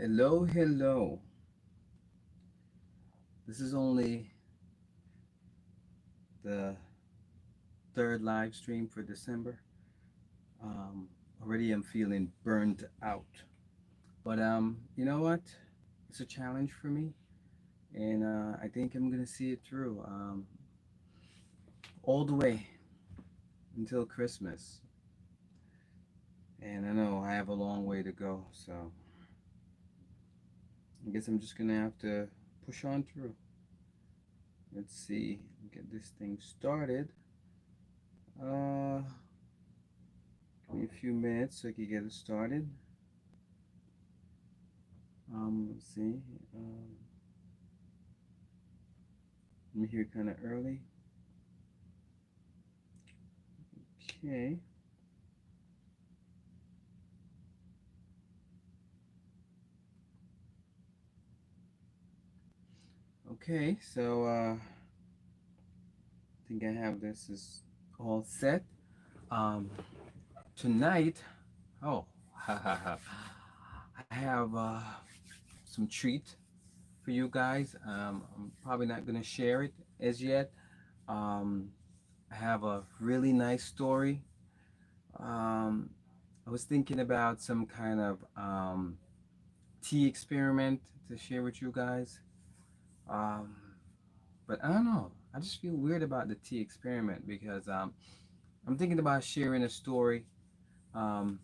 Hello, hello. This is only the third live stream for December. Um, Already I'm feeling burned out. But you know what? It's a challenge for me, and I think I'm gonna see it through all the way until Christmas. And I know I have a long way to go, so I guess I'm just gonna have to push on through. Let's see, get this thing started. Uh, Give me a few minutes so I can get it started. Let's see. Um, I'm here kind of early. Okay. Okay, so I think I have this is all set. Um, Tonight, oh, ha ha ha, I have some treat for you guys. I'm probably not gonna share it as yet. Um, I have a really nice story. Um, I was thinking about some kind of tea experiment to share with you guys. Um, but I don't know. I just feel weird about the tea experiment because I'm thinking about sharing a story. Um,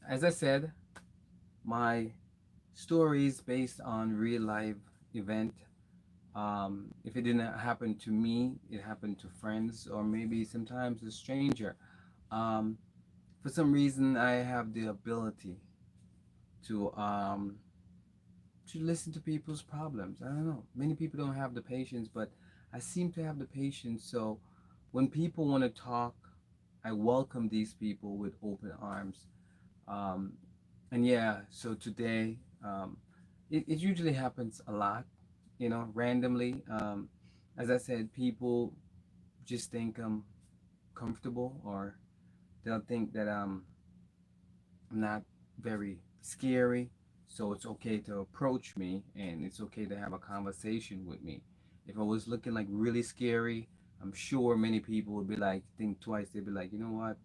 as I said, my story is based on real life event. If it didn't happen to me, it happened to friends or maybe sometimes a stranger. Um, for some reason, I have the ability to um, to listen to people's problems. I don't know. Many people don't have the patience, but I seem to have the patience. So when people want to talk, I welcome these people with open arms. Um, and yeah, so today, it usually happens a lot, randomly. As I said, people just think I'm comfortable or they'll think that I'm not very scary, so it's okay to approach me and it's okay to have a conversation with me. If I was looking like really scary, I'm sure many people would be like, think twice. They'd be like, you know what?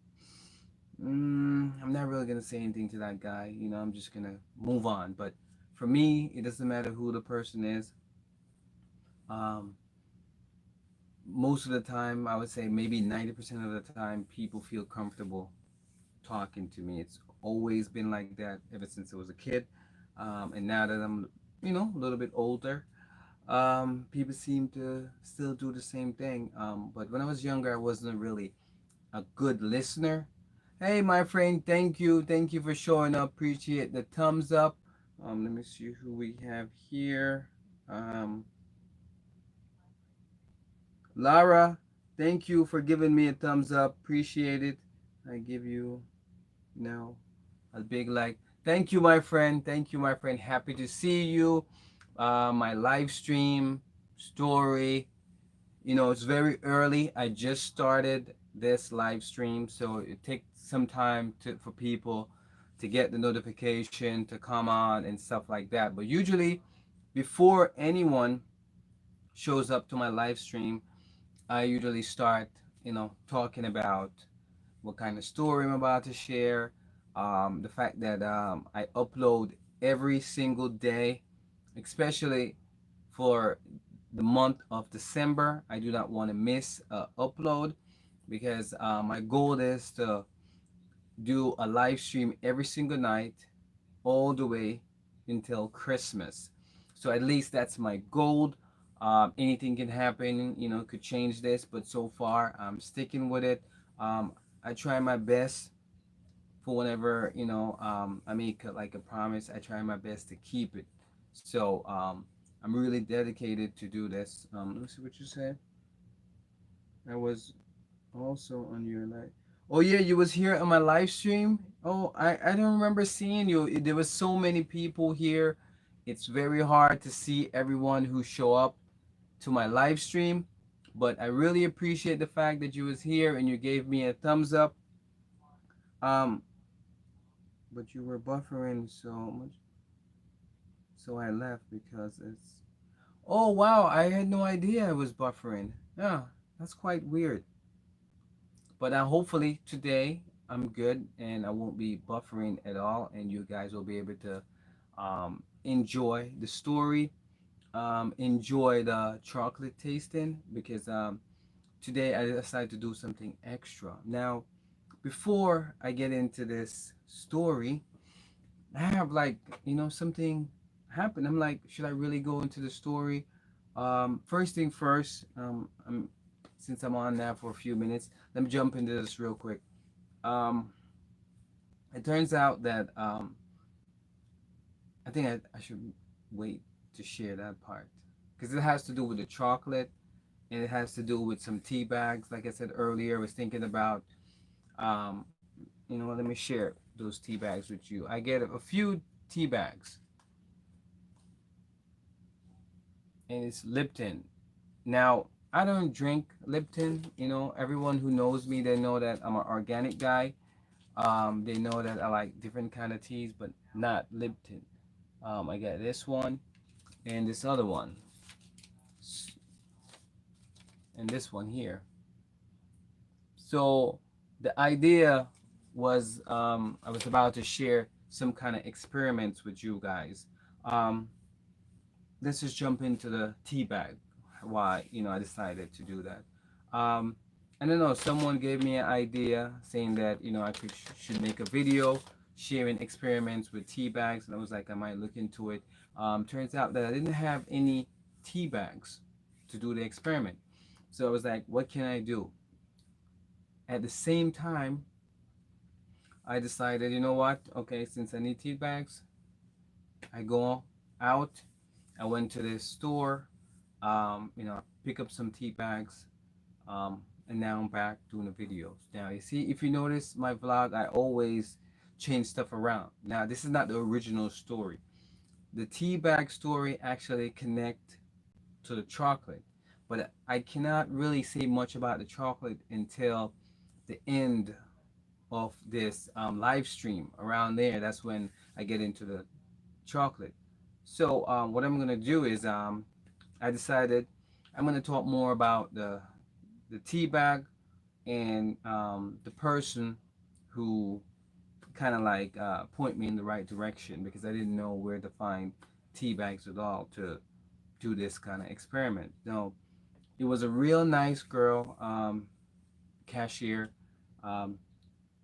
I'm not really gonna say anything to that guy. I'm just gonna move on. But for me, it doesn't matter who the person is. Um, Most of the time, I would say maybe 90% of the time, people feel comfortable talking to me. It's always been like that ever since I was a kid. And now that I'm, a little bit older, people seem to still do the same thing. But when I was younger, I wasn't really a good listener. Hey, my friend, thank you. Thank you for showing up. Appreciate the thumbs up. Let me see who we have here. Um, Lara, thank you for giving me a thumbs up. Appreciate it. I give you now a big like. Thank you, my friend. Thank you, my friend. Happy to see you. My live stream story. It's very early. I just started this live stream, so it takes some time for people to get the notification to come on and stuff like that. But usually, before anyone shows up to my live stream, I usually start, talking about what kind of story I'm about to share, the fact that I upload every single day, especially for the month of December. I do not want to miss a upload because my goal is to do a live stream every single night all the way until Christmas. So at least that's my goal. Anything can happen, could change this, but so far I'm sticking with it. I try my best for whenever, I make like a promise, I try my best to keep it. So I'm really dedicated to do this. Let me see what you said. I was also on your live. Oh yeah, you was here on my live stream. Oh, I don't remember seeing you. There was so many people here. It's very hard to see everyone who show up to my live stream, but I really appreciate the fact that you was here and you gave me a thumbs up. Um, but you were buffering so much. So I left because it's. Oh wow! I had no idea I was buffering. Yeah, that's quite weird. But hopefully today I'm good and I won't be buffering at all, and you guys will be able to enjoy the story, enjoy the chocolate tasting because today I decided to do something extra. Now, before I get into this story, I have like something happened. I'm like, should I really go into the story? First thing first, since I'm on now for a few minutes, let me jump into this real quick. Um, it turns out that I think I should wait to share that part because it has to do with the chocolate and it has to do with some tea bags. Like I said earlier, I was thinking about, um, let me share those tea bags with you. I get a few tea bags and it's Lipton. Now, I don't drink Lipton. Everyone who knows me, they know that I'm an organic guy. They know that I like different kind of teas, but not Lipton. I got this one and this other one and this one here. So the idea was I was about to share some kind of experiments with you guys. Um, let's just jump into the tea bag. Why I decided to do that. Um, I don't know. Someone gave me an idea saying that I should make a video sharing experiments with tea bags, and I was like I might look into it. Turns out that I didn't have any tea bags to do the experiment, so I was like, what can I do? At the same time, I decided, you know what? Okay, since I need tea bags, I go out. I went to this store, pick up some tea bags, and now I'm back doing the videos. Now, you see, if you notice my vlog, I always change stuff around. Now, this is not the original story. The tea bag story actually connect to the chocolate, but I cannot really say much about the chocolate until the end of this live stream. Around there, that's when I get into the chocolate. So what I'm gonna do is I decided I'm gonna talk more about the tea bag and the person who kind of like point me in the right direction because I didn't know where to find tea bags at all to do this kind of experiment. No, it was a real nice girl, cashier. Um,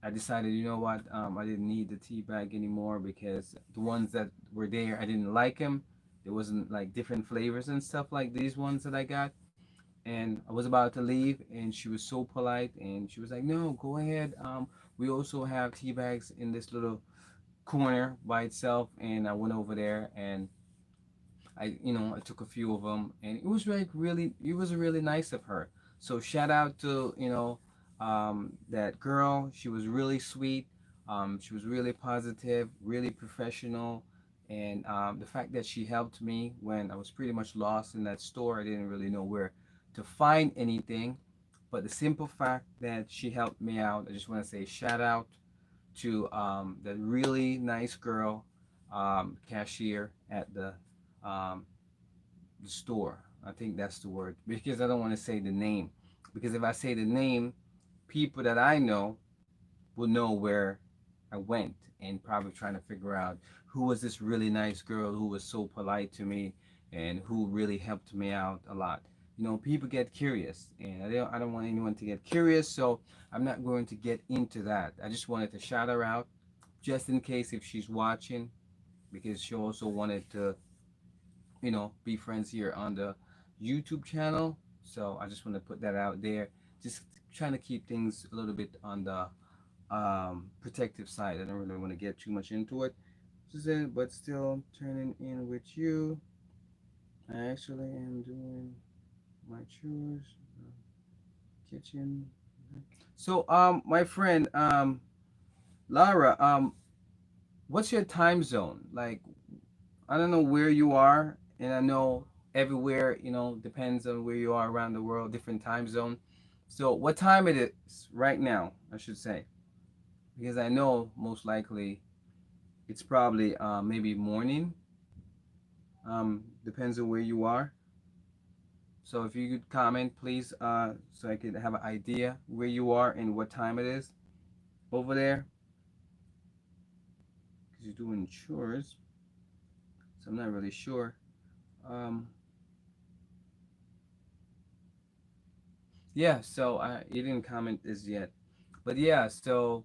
I decided, you know what, I didn't need the tea bag anymore because the ones that were there, I didn't like them. There wasn't like different flavors and stuff like these ones that I got. And I was about to leave, and she was so polite, and she was like, "No, go ahead. We also have tea bags in this little corner by itself." And I went over there, and I took a few of them, and it was like really, it was really nice of her. So shout out to that girl. She was really sweet. She was really positive, really professional, and the fact that she helped me when I was pretty much lost in that store, I didn't really know where to find anything. But the simple fact that she helped me out, I just want to say shout out to that really nice girl, cashier at um, the store. I think that's the word because I don't want to say the name. Because if I say the name, people that I know will know where I went and probably trying to figure out who was this really nice girl who was so polite to me and who really helped me out a lot. People get curious, and I don't want anyone to get curious, so I'm not going to get into that. I just wanted to shout her out just in case if she's watching because she also wanted to be friends here on the YouTube channel. So I just want to put that out there. Just trying to keep things a little bit on the protective side. I don't really want to get too much into it. But still turning in with you. I actually am doing my chores, kitchen. So my friend Lara, what's your time zone? Like I don't know where you are, and I know everywhere, depends on where you are around the world, different time zone. So, what time it is right now, I should say, because I know most likely it's probably maybe morning. Depends on where you are. So if you could comment, please, so I could have an idea where you are and what time it is over there, because you're doing chores. So I'm not really sure. Um, yeah. So you didn't comment this yet, but yeah. So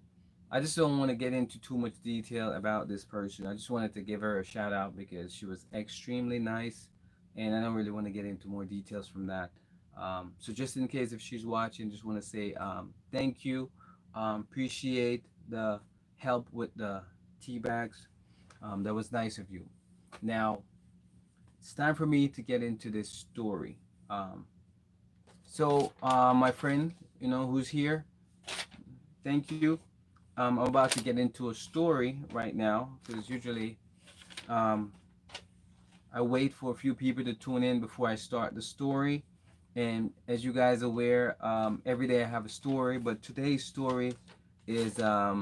I just don't want to get into too much detail about this person. I just wanted to give her a shout out because she was extremely nice, and I don't really want to get into more details from that. So just in case if she's watching, just want to say thank you. Appreciate the help with the tea bags. That was nice of you. Now it's time for me to get into this story. Um, my friend, who's here, thank you. I'm about to get into a story right now because usually um, I wait for a few people to tune in before I start the story. And as you guys are aware, every day I have a story, but today's story is I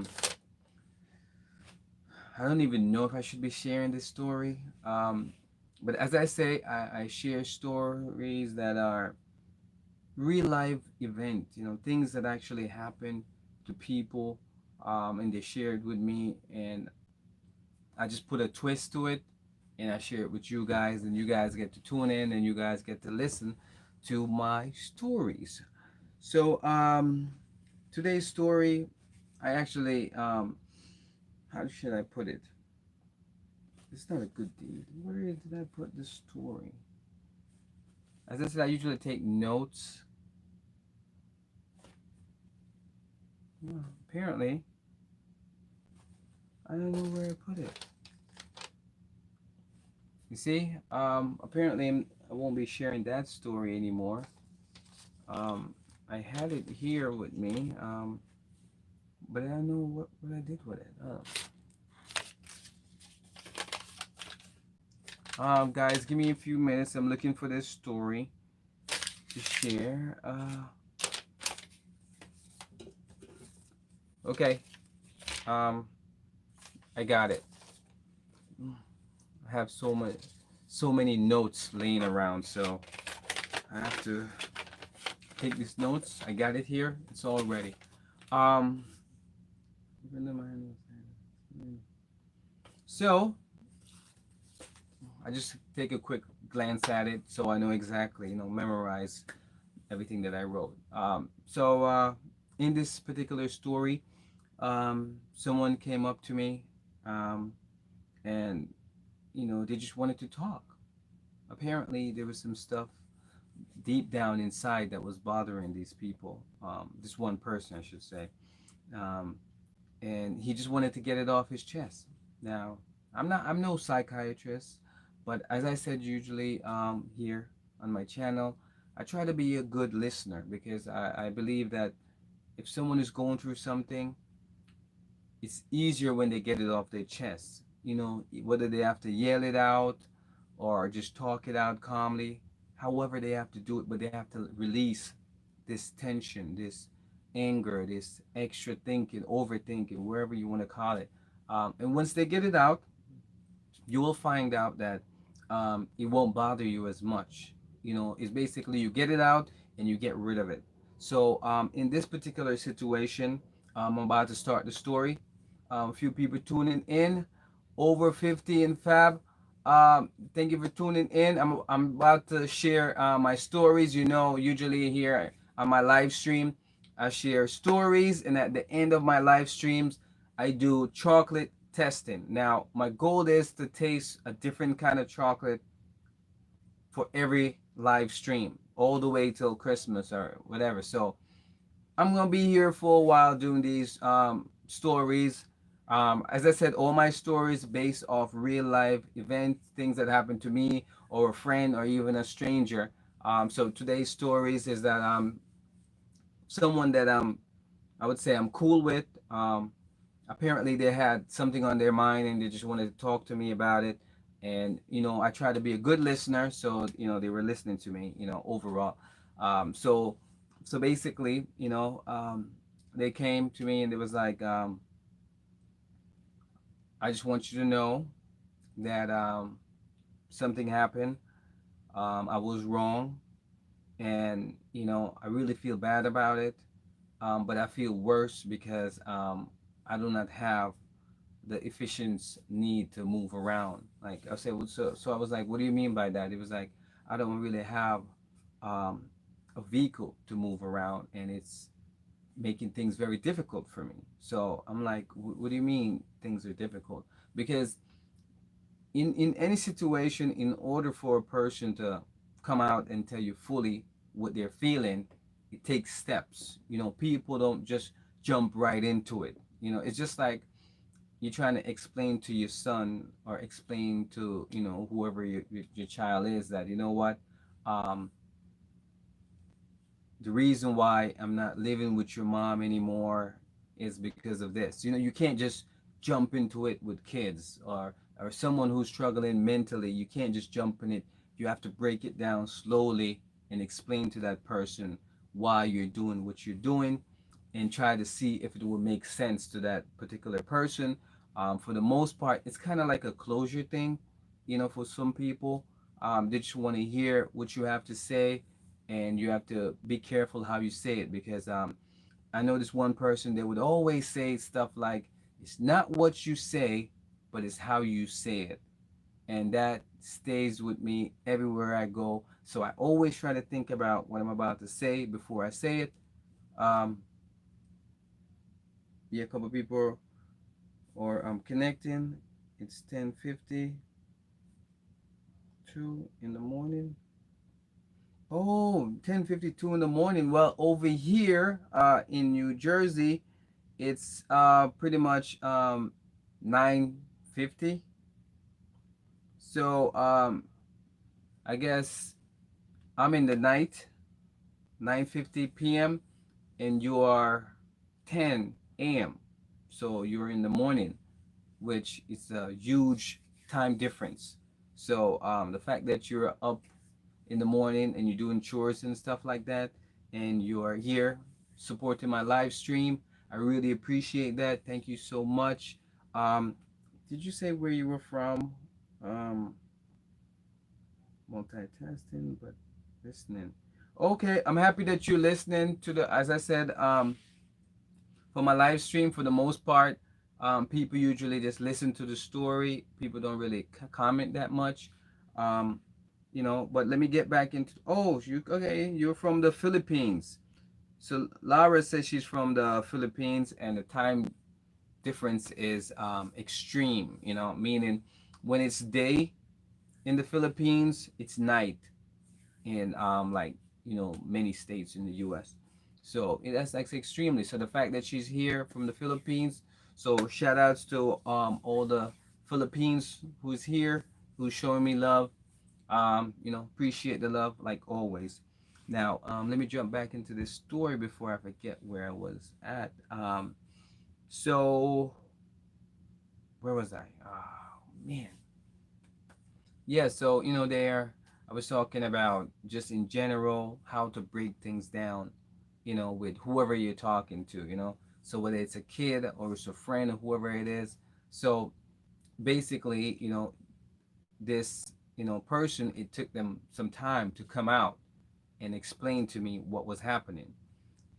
don't even know if I should be sharing this story. But as I say, I share stories that are real life event, things that actually happen to people, and they shared with me, and I just put a twist to it, and I share it with you guys, and you guys get to tune in, and you guys get to listen to my stories. So today's story, I actually how should I put it? It's not a good deed. Where did I put the story? As I said, I usually take notes. Well, apparently, I don't know where I put it. You see, apparently I won't be sharing that story anymore. Um, I had it here with me, but I don't know what I did with it. Guys, give me a few minutes. I'm looking for this story to share. Okay. Um, I got it. I have so many notes laying around, so I have to take these notes. I got it here. It's all ready. Um, so I just take a quick glance at it so I know exactly, memorize everything that I wrote. In this particular story, someone came up to me, um, and they just wanted to talk. Apparently, there was some stuff deep down inside that was bothering these people. This one person, I should say. Um, and he just wanted to get it off his chest. Now, I'm no psychiatrist, but as I said, usually here on my channel, I try to be a good listener because I believe that if someone is going through something, it's easier when they get it off their chest. Whether they have to yell it out or just talk it out calmly, however they have to do it, but they have to release this tension, this anger, this extra thinking, overthinking, wherever you want to call it. And once they get it out, you will find out that it won't bother you as much. It's basically you get it out and you get rid of it. So in this particular situation, I'm about to start the story. A few people tuning in, over 50 in Fab. Thank you for tuning in. I'm about to share my stories. Usually here on my live stream, I share stories, and at the end of my live streams, I do chocolate testing. Now, my goal is to taste a different kind of chocolate for every live stream, all the way till Christmas or whatever. So I'm gonna be here for a while doing these stories. As I said, all my stories based off real life events, things that happened to me or a friend or even a stranger. So today's stories is that someone that I would say I'm cool with. Apparently they had something on their mind and they just wanted to talk to me about it. And I try to be a good listener, so they were listening to me. Overall. So basically, they came to me and it was like, I just want you to know that something happened. I was wrong, and I really feel bad about it. But I feel worse because I do not have the efficient need to move around. Like I said, so I was like, what do you mean by that? It was like I don't really have um, a vehicle to move around, and it's making things very difficult for me. So I'm like, what do you mean things are difficult? Because in any situation, in order for a person to come out and tell you fully what they're feeling, it takes steps. People don't just jump right into it. It's just like you're trying to explain to your son or explain to whoever your child is that um, the reason why I'm not living with your mom anymore is because of this. You can't just jump into it with kids or someone who's struggling mentally. You can't just jump in it. You have to break it down slowly and explain to that person why you're doing what you're doing and try to see if it will make sense to that particular person. For the most part, it's kind of like a closure thing, for some people. They just want to hear what you have to say, and you have to be careful how you say it because I know this one person that would always say stuff like, "It's not what you say, but it's how you say it," and that stays with me everywhere I go. So I always try to think about what I'm about to say before I say it. Um, yeah, a couple people or I'm connecting. It's 10:52 in the morning. Oh, 10:52 in the morning. Well, over here in New Jersey, it's pretty much 9:50. So I guess I'm in the night, 9:50 p.m. and you are 10 a.m. So you're in the morning, which is a huge time difference. So the fact that you're up in the morning and you're doing chores and stuff like that, and you are here supporting my live stream, I really appreciate that. Thank you so much. Um, did you say where you were from? Um, Multitasking, but listening. Okay, I'm happy that you're listening to as I said, for my live stream, for the most part, people usually just listen to the story. People don't really comment that much. Um, but let me get back into. Oh, you okay? You're from the Philippines. So Lara says she's from the Philippines, and the time difference is extreme. Meaning when it's day in the Philippines, it's night in like many states in the U.S. So that's like extremely. So the fact that she's here from the Philippines. So shout outs to all the Philippines who's here, who's showing me love. Appreciate the love like always. Now let me jump back into this story before I forget where I was at. So where was I? Oh man. Yeah, so there I was talking about just in general how to break things down, with whoever you're talking to. So whether it's a kid or it's a friend or whoever it is. So basically, this, person, it took them some time to come out and explain to me what was happening.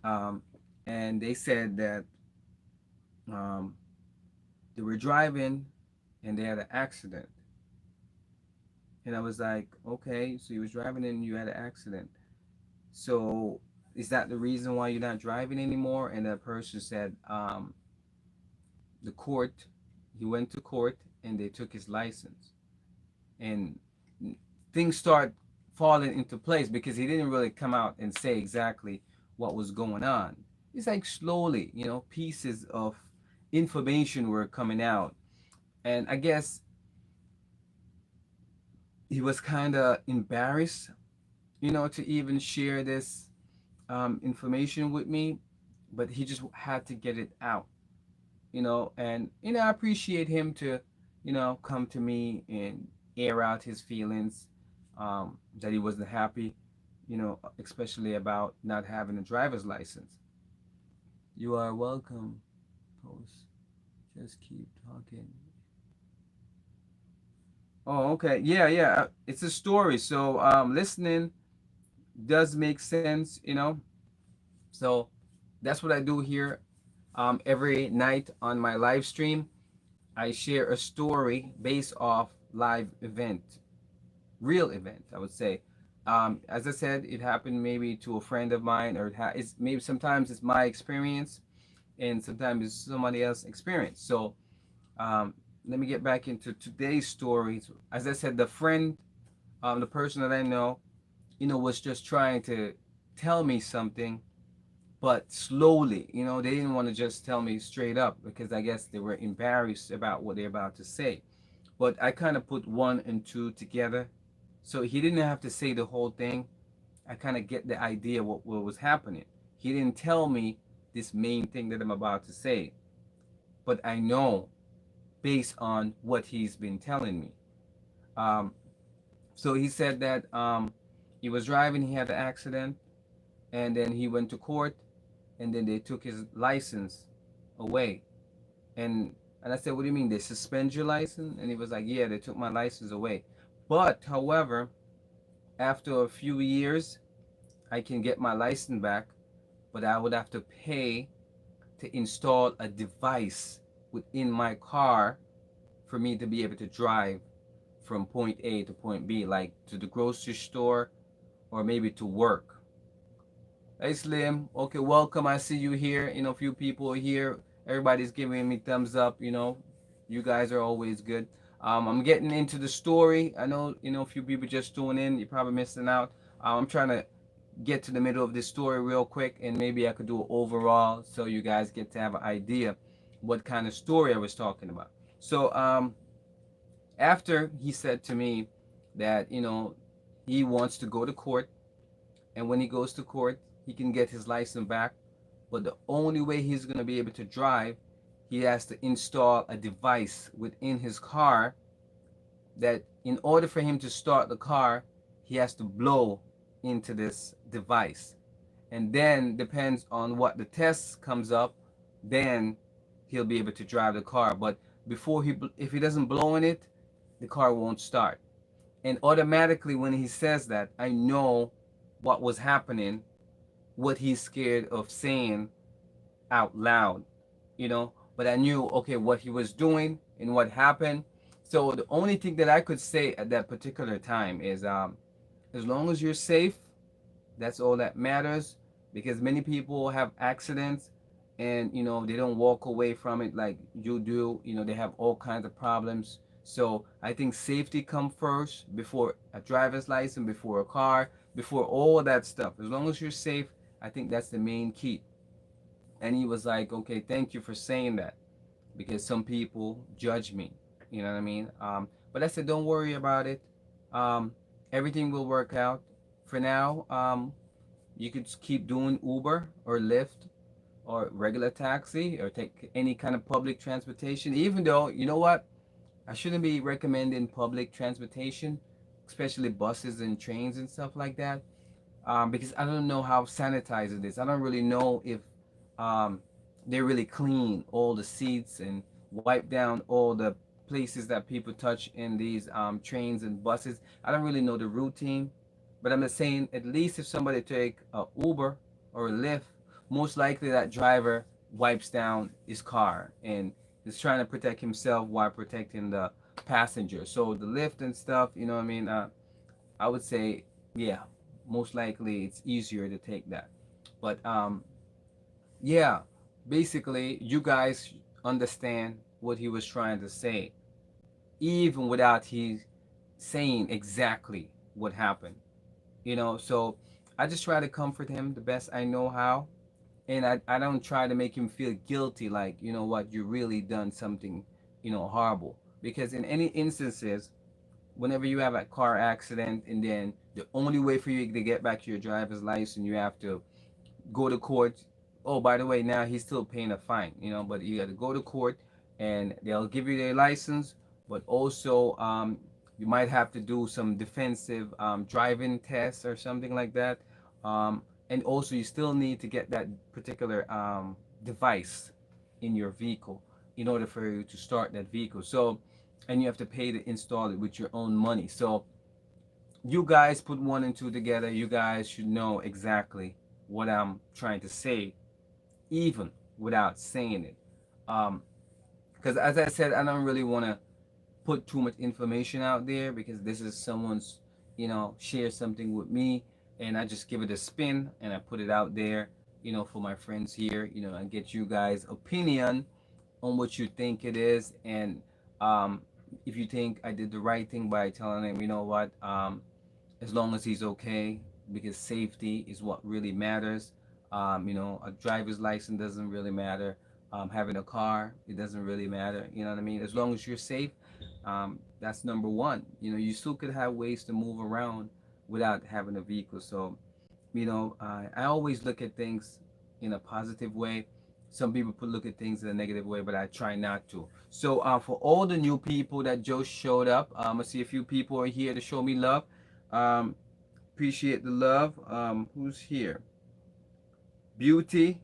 Um, and they said that um, they were driving and they had an accident. And I was like, okay, so you was driving and you had an accident. So is that the reason why you're not driving anymore? And that person said, the court, he went to court and they took his license. And things start falling into place because he didn't really come out and say exactly what was going on. It's like slowly, pieces of information were coming out. And I guess he was kind of embarrassed, to even share this information with me, but he just had to get it out, and I appreciate him to, come to me and air out his feelings, that he wasn't happy, especially about not having a driver's license. You are welcome, post. Just keep talking. Oh, okay. Yeah, yeah. It's a story. So listening does make sense, you know. So that's what I do here. Every night on my live stream, I share a story based off live event, real event, I would say. As I said, it happened maybe to a friend of mine, or it's maybe sometimes it's my experience, and sometimes it's somebody else's experience. So um, let me get back into today's stories. As I said, the friend, the person that I know, was just trying to tell me something, but slowly. They didn't want to just tell me straight up because I guess they were embarrassed about what they're about to say. But I kind of put one and two together. So he didn't have to say the whole thing. I kind of get the idea what was happening. He didn't tell me this main thing that I'm about to say, but I know based on what he's been telling me. Um, so he said that he was driving, he had an accident, and then he went to court, and then they took his license away. And I said, "What do you mean they suspend your license?" And he was like, "Yeah, they took my license away. But however, after a few years, I can get my license back, but I would have to pay to install a device within my car for me to be able to drive from point A to point B, like to the grocery store or maybe to work." Hey Slim, okay, welcome. I see you here. A few people are here. Everybody's giving me thumbs up. You guys are always good. I'm getting into the story. I know, a few people just tuning in. You're probably missing out. I'm trying to get to the middle of this story real quick, and maybe I could do it overall so you guys get to have an idea what kind of story I was talking about. So, after he said to me that, he wants to go to court, and when he goes to court, he can get his license back. But the only way he's going to be able to drive, he has to install a device within his car that in order for him to start the car, he has to blow into this device. And then depends on what the test comes up, then he'll be able to drive the car. But if he doesn't blow in it, the car won't start. And automatically when he says that, I know what was happening, what he's scared of saying out loud, But I knew, okay, what he was doing and what happened. So the only thing that I could say at that particular time is, as long as you're safe, that's all that matters. Because many people have accidents, and they don't walk away from it like you do. They have all kinds of problems. So I think safety come first before a driver's license, before a car, before all that stuff. As long as you're safe, I think that's the main key. And he was like, okay, thank you for saying that, because some people judge me. You know what I mean? But I said, don't worry about it. um, Everything will work out. For now, you could keep doing Uber or Lyft or regular taxi, or take any kind of public transportation. Even though, you know what, I shouldn't be recommending public transportation, especially buses and trains and stuff like that, because I don't know how sanitized it is. I don't really know if um, they really clean all the seats and wipe down all the places that people touch in these trains and buses. I don't really know the routine, but I'm just saying, at least if somebody take a Uber or a Lyft, most likely that driver wipes down his car and is trying to protect himself while protecting the passenger. So the Lyft and stuff, you know what I mean? I would say, yeah, most likely it's easier to take that. But yeah, basically, you guys understand what he was trying to say, even without he saying exactly what happened. So I just try to comfort him the best I know how. And I don't try to make him feel guilty, like, you know what, you really done something, horrible. Because in any instances, whenever you have a car accident, and then the only way for you to get back your driver's license, you have to go to court. Oh, by the way, now he's still paying a fine, but you got to go to court, and they'll give you their license. But also, you might have to do some defensive driving tests or something like that. And also, you still need to get that particular device in your vehicle in order for you to start that vehicle. So and you have to pay to install it with your own money. So you guys put one and two together, you guys should know exactly what I'm trying to say, even without saying it. Um, because as I said, I don't really want to put too much information out there because this is someone's, share something with me, and I just give it a spin and I put it out there, for my friends here, and get you guys' opinion on what you think it is, and um, if you think I did the right thing by telling him, what, as long as he's okay, because safety is what really matters. A driver's license doesn't really matter. Having a car, it doesn't really matter. You know what I mean? As long as you're safe, that's number one. You still could have ways to move around without having a vehicle. So, I always look at things in a positive way. Some people look at things in a negative way, but I try not to. So, for all the new people that just showed up, I see a few people are here to show me love. Um, Appreciate the love. Who's here? Beauty.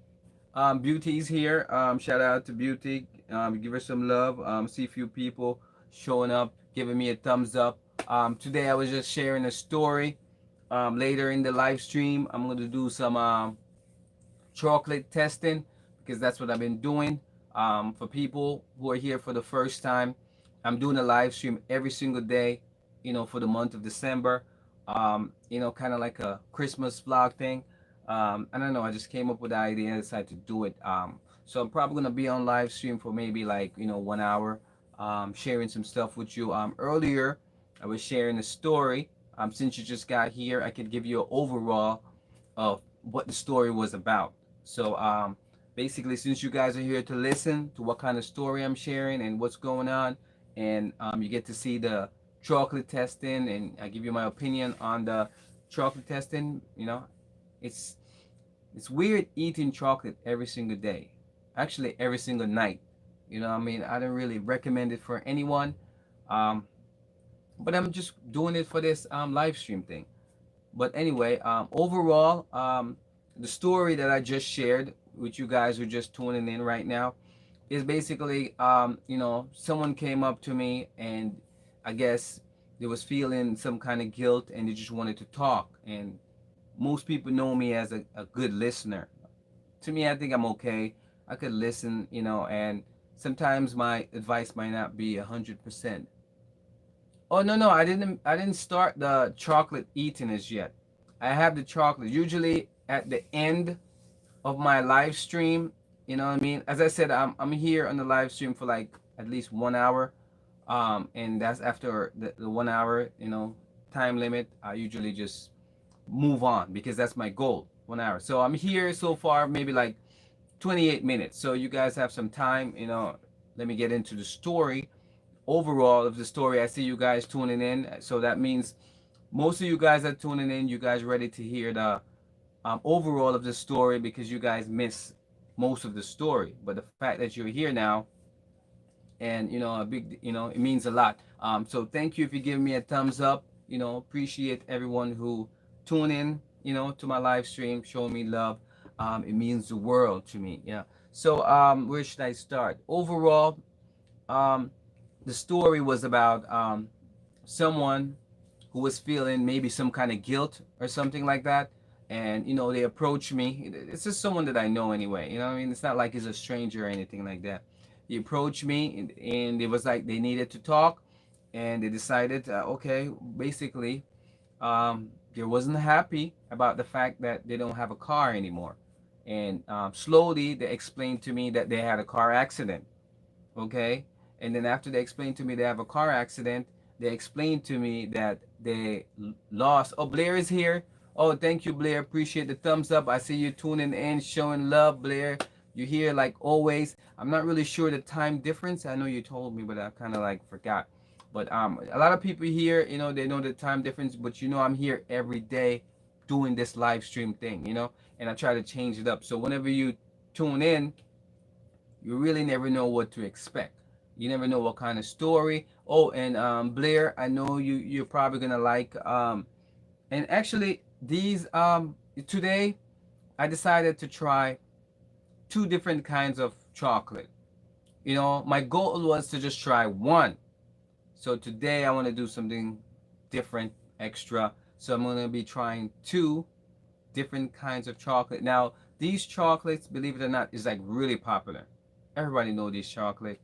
Beauty's here. Shout out to Beauty. Give her some love. See a few people showing up, giving me a thumbs up. Today I was just sharing a story. Later in the live stream, I'm gonna do some chocolate testing because that's what I've been doing. For people who are here for the first time, I'm doing a live stream every single day, for the month of December. Kind of like a Christmas vlog thing. I don't know. I just came up with the idea and decided to do it. So I'm probably gonna be on live stream for maybe like 1 hour, sharing some stuff with you. Earlier, I was sharing a story. Since you just got here, I could give you an overall of what the story was about. So basically, since you guys are here to listen to what kind of story I'm sharing and what's going on, and you get to see the chocolate testing, and I give you my opinion on the chocolate testing. It's it's weird eating chocolate every single day, actually every single night. I mean, I don't really recommend it for anyone, um, but I'm just doing it for this live stream thing. But anyway, overall, the story that I just shared with you guys who are just tuning in right now is basically, someone came up to me, and I guess they was feeling some kind of guilt and they just wanted to talk. And most people know me as a good listener. To me, I think I'm okay. I could listen, and sometimes my advice might not be 100%. Oh no, no, I didn't start the chocolate eating as yet. I have the chocolate usually at the end of my live stream. You know what I mean? As I said, I'm here on the live stream for like at least 1 hour. And that's after the 1 hour, time limit. I usually just move on because that's my goal. 1 hour. So I'm here so far maybe like 28 minutes. So you guys have some time, let me get into the story overall of the story. I see you guys tuning in, so that means most of you guys are tuning in. You guys ready to hear the overall of the story because you guys miss most of the story. But the fact that you're here now, and a big, it means a lot. So thank you if you give me a thumbs up. Appreciate everyone who tune in, to my live stream, show me love. It means the world to me. Yeah. So where should I start? Overall, um, the story was about someone who was feeling maybe some kind of guilt or something like that. And they approached me. It's just someone that I know anyway. I mean, it's not like he's a stranger or anything like that. He approached me, and it was like they needed to talk, and they decided, okay, basically, they wasn't happy about the fact that they don't have a car anymore. And slowly they explained to me that they had a car accident. Okay, and then after they explained to me they have a car accident, they explained to me that they lost. Oh, Blair is here. Oh, thank you, Blair. Appreciate the thumbs up. I see you tuning in, showing love, Blair. You're here like always. I'm not really sure the time difference. I know you told me, but I kind of like forgot. But a lot of people here, they know the time difference, but I'm here every day doing this live stream thing, and I try to change it up. So whenever you tune in, you really never know what to expect. You never know what kind of story. Oh, and Blair, I know you're probably gonna like. And actually, these today I decided to try two different kinds of chocolate. My goal was to just try one, So today I want to do something different, extra. So I'm going to be trying two different kinds of chocolate. Now, these chocolates, believe it or not, is like really popular. Everybody know this chocolate.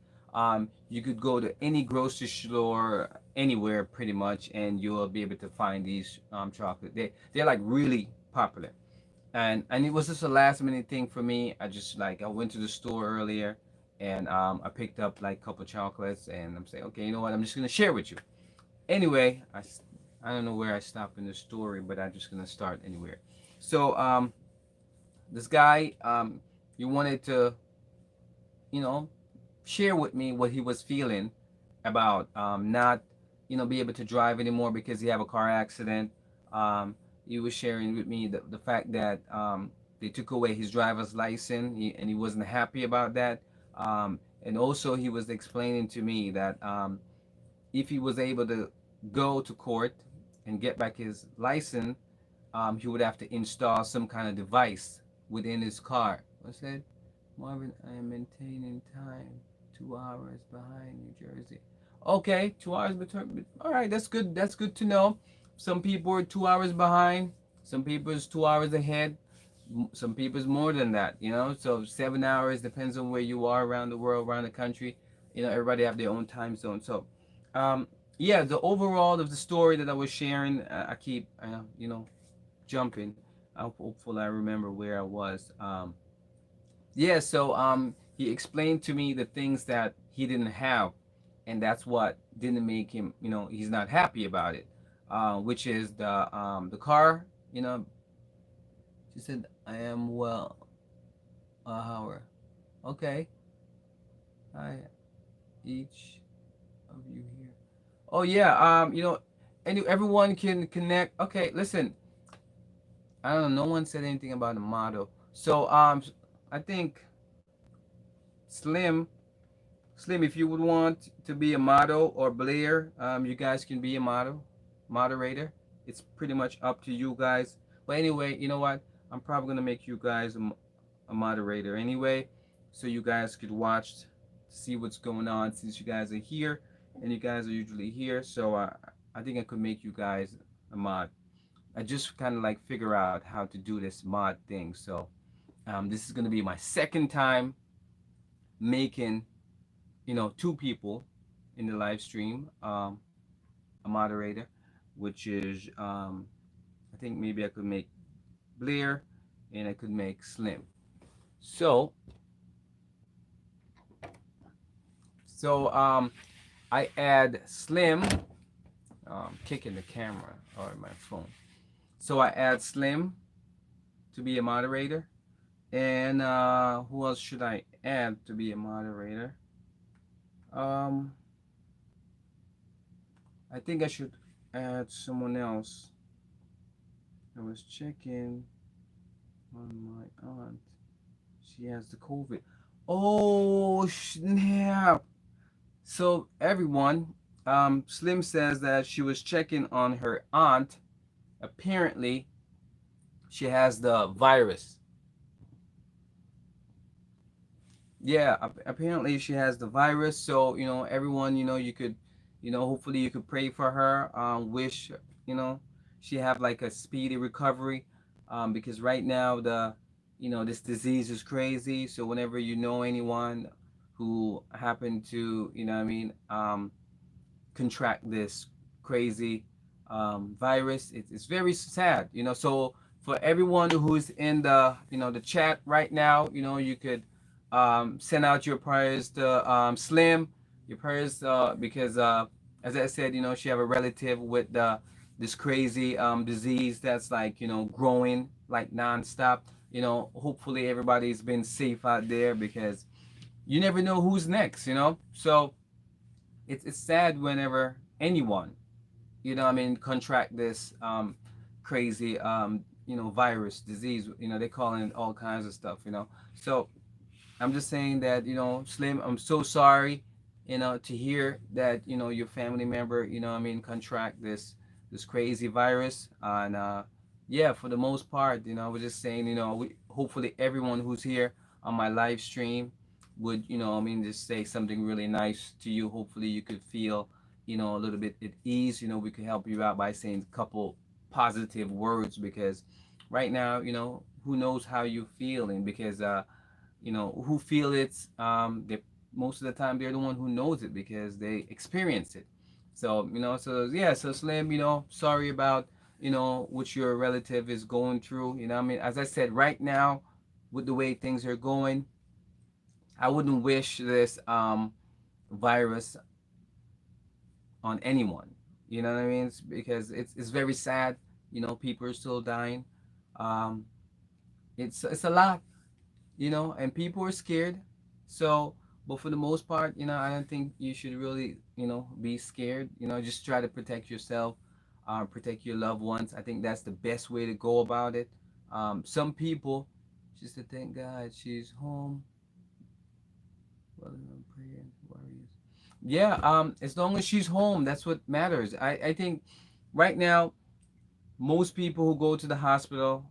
You could go to any grocery store anywhere pretty much, and you'll be able to find these chocolate. They're like really popular, and it was just a last minute thing for me. I went to the store earlier, and I picked up like a couple chocolates, and I'm saying, okay, you know what? I'm just gonna share with you. Anyway, I don't know where I stopped in the story, but I'm just gonna start anywhere. So this guy, he wanted to, you know, share with me what he was feeling about not, be able to drive anymore because he have a car accident. He was sharing with me the fact that they took away his driver's license, and he wasn't happy about that. And also, he was explaining to me that if he was able to go to court and get back his license, he would have to install some kind of device within his car. What's that? Marvin, I am maintaining time. 2 hours behind New Jersey. Okay, 2 hours between. All right, that's good. That's good to know. Some people are 2 hours behind. Some people is 2 hours ahead. Some people is more than that. So 7 hours depends on where you are around the world, around the country. Everybody have their own time zone. So, um, yeah, the overall of the story that I was sharing, I keep, jumping. Hopefully, I remember where I was. Yeah, so he explained to me the things that he didn't have, and that's what didn't make him, he's not happy about it. Which is the car. She said, "I am well, Howard." Okay, hi, each of you here. Oh yeah, everyone can connect. Okay, listen, I don't know. No one said anything about the model. So I think Slim Slim, if you would want to be a model, or Blair, you guys can be a moderator. It's pretty much up to you guys. But anyway, you know what? I'm probably gonna make you guys a moderator anyway, so you guys could watch, see what's going on, since you guys are here, and you guys are usually here. So I think I could make you guys a mod. I just kind of like figure out how to do this mod thing. So this is gonna be my second time making, two people in the live stream, a moderator, which is, I think maybe I could make Blair, and I could make Slim. So, so I add Slim, kicking the camera or my phone. So I add Slim to be a moderator, and who else should I add to be a moderator? Um, I think I should add someone else. I was checking on my aunt. She has the COVID. Oh snap! So everyone, Slim says that she was checking on her aunt. Apparently, she has the virus. Yeah, apparently she has the virus. So everyone, you could, hopefully you could pray for her. Wish, you know, she have like a speedy recovery. Because right now this disease is crazy. So whenever you know anyone who happened to, what I mean, contract this crazy virus. It's very sad, So for everyone who's in the chat right now, you could send out your prayers to Slim, your prayers, because as I said, she have a relative with this crazy disease that's like growing like nonstop. Hopefully everybody's been safe out there, because you never know who's next. So it's sad whenever anyone, contract this crazy virus disease. They calling it all kinds of stuff. So I'm just saying that, Slim, I'm so sorry, to hear that, your family member, contract this crazy virus. And yeah, for the most part, I was just saying, hopefully everyone who's here on my live stream would, just say something really nice to you. Hopefully you could feel, a little bit at ease, we could help you out by saying a couple positive words, because right now, who knows how you're feeling, because who feel it, they most of the time they're the one who knows it because they experience it. So so yeah, so Slim, sorry about what your relative is going through. I mean, as I said, right now, with the way things are going, I wouldn't wish this virus on anyone. You know what I mean? Because it's very sad. People are still dying. Um, it's a lot, and people are scared. So, but for the most part, I don't think you should really, be scared. Just try to protect yourself, protect your loved ones. I think that's the best way to go about it. Some people, just to thank God she's home. Well, I'm praying warriors. Yeah, as long as she's home, that's what matters. I think right now, most people who go to the hospital,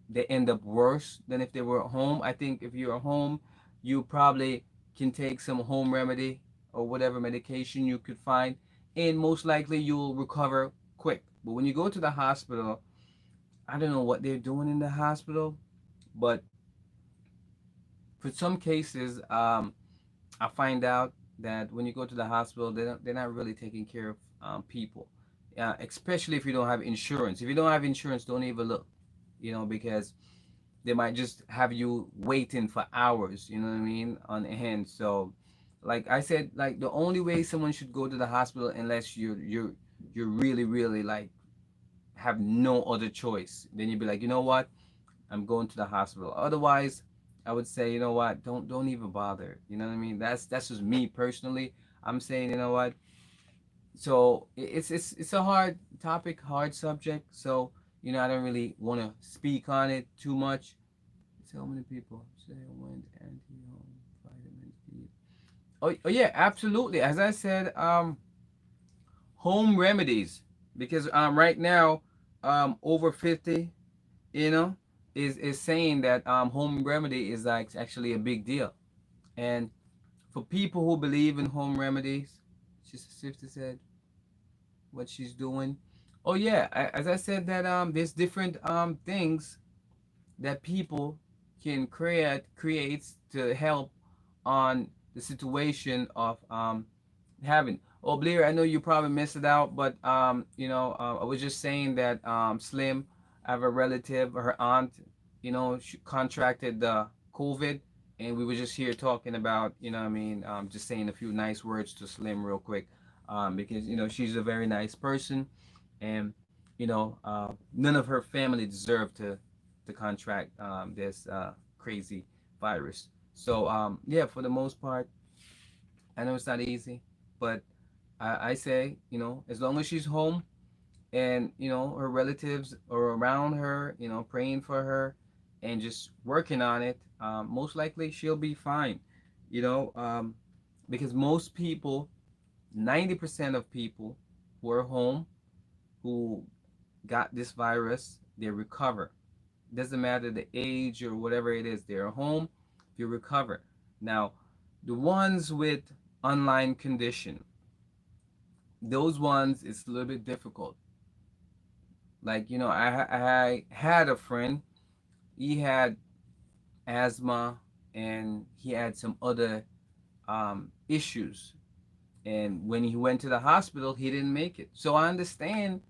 they end up worse than if they were at home. I think if you're at home, you probably can take some home remedy or whatever medication you could find, and most likely you'll recover quick. But when you go to the hospital, I don't know what they're doing in the hospital, but for some cases, I find out that when you go to the hospital, they're not really taking care of people, especially if you don't have insurance. If you don't have insurance, don't even look, because they might just have you waiting for hours, you know what I mean, on hand. So, like I said, like the only way someone should go to the hospital, unless you're really really like have no other choice, then you'd be like, you know what, I'm going to the hospital. Otherwise, I would say, you know what, don't even bother. You know what I mean? That's just me personally. I'm saying, you know what. So it's a hard topic, hard subject. So I don't really want to speak on it too much. So many people say I went anti-home vitamins D. Oh yeah, absolutely. As I said, home remedies, because right now, over 50, you know, is saying that home remedy is like actually a big deal. And for people who believe in home remedies, Sister said what she's doing. Oh yeah, as I said that there's different things that people can creates to help on the situation of having. Oh, Blair, I know you probably missed it out, but I was just saying that Slim, I have a relative, her aunt, she contracted the COVID, and we were just here talking about, what I mean, just saying a few nice words to Slim real quick, because she's a very nice person, and none of her family deserve to contract this crazy virus. So yeah, for the most part, I know it's not easy, but I say, as long as she's home and her relatives are around her, praying for her and just working on it, most likely she'll be fine. You know, um, because most people, 90% of people who are home who got this virus, they recover. Doesn't matter the age or whatever it is, they're home, you recover. Now, the ones with online condition, those ones it's a little bit difficult. Like, I had a friend, he had asthma and he had some other issues. And when he went to the hospital, he didn't make it. So I understand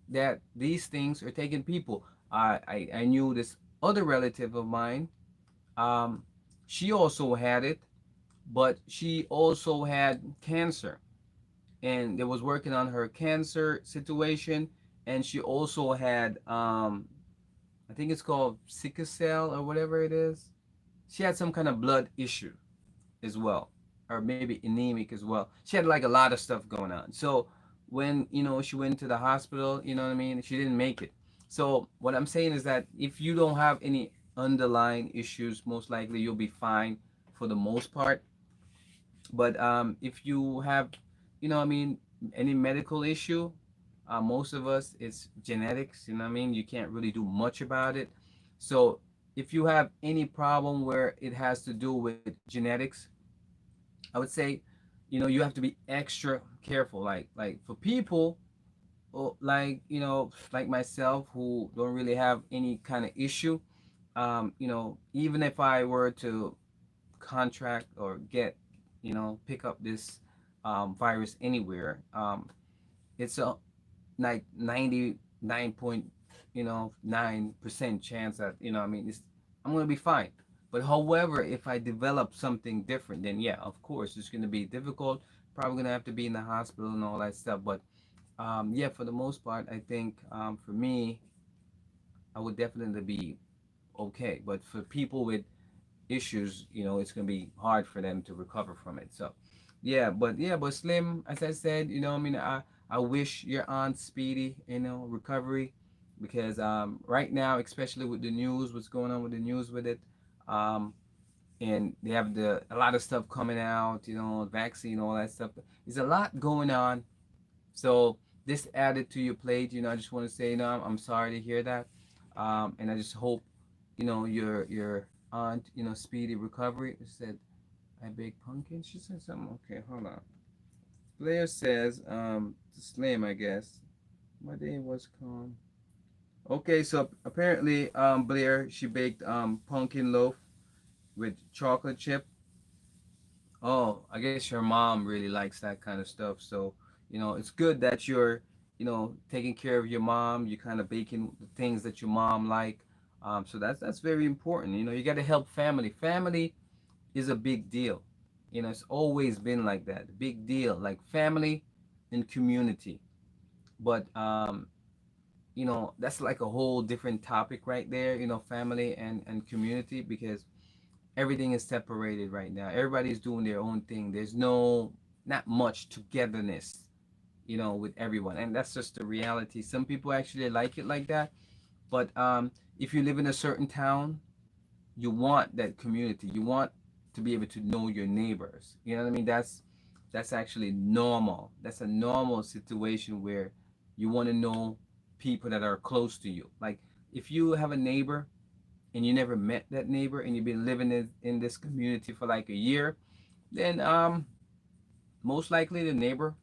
that these things are taking people. I knew this other relative of mine. Um, she also had it, but she also had cancer, and they was working on her cancer situation. And she also had, I think it's called sickle cell or whatever it is. She had some kind of blood issue as well, or maybe anemic as well. She had like a lot of stuff going on. So when she went to the hospital, you know what I mean, she didn't make it. So what I'm saying is that if you don't have any underlying issues, most likely you'll be fine for the most part. But if you have, I mean, any medical issue, most of us it's genetics. You know what I mean. You can't really do much about it. So if you have any problem where it has to do with genetics, I would say you have to be extra careful. Like for people, like like myself, who don't really have any kind of issue. Even if I were to contract or pick up this virus anywhere, it's a like 99 point 9% chance that I'm gonna be fine. But however, if I develop something different, then yeah, of course it's gonna be difficult. Probably gonna have to be in the hospital and all that stuff. But yeah, for the most part, I think for me, I would definitely be okay. But for people with issues, it's gonna be hard for them to recover from it. So, yeah, but Slim, as I said, I wish your aunt speedy, recovery, because right now, especially with the news, what's going on with the news with it, um, and they have a lot of stuff coming out, vaccine, all that stuff. There's a lot going on, so this added to your plate. I just want to say, I'm sorry to hear that, and I just hope, your aunt, speedy recovery. She said, I baked pumpkin. She said something. Okay, hold on. Blair says, Slim, I guess. My day was calm. Okay, so apparently, Blair, she baked pumpkin loaf with chocolate chip. Oh, I guess your mom really likes that kind of stuff. So, it's good that you're, taking care of your mom. You're kind of baking the things that your mom like. So that's very important. You got to help family. Family is a big deal. It's always been like that. Big deal, like family and community. But that's like a whole different topic right there. Family and community, because everything is separated right now. Everybody's doing their own thing. There's not much togetherness, with everyone, and that's just the reality. Some people actually like it like that, but if you live in a certain town, you want that community. You want to be able to know your neighbors. You know what I mean? That's actually normal. That's a normal situation where you want to know people that are close to you. Like if you have a neighbor and you never met that neighbor and you've been living in this community for like a year, then most likely the neighbor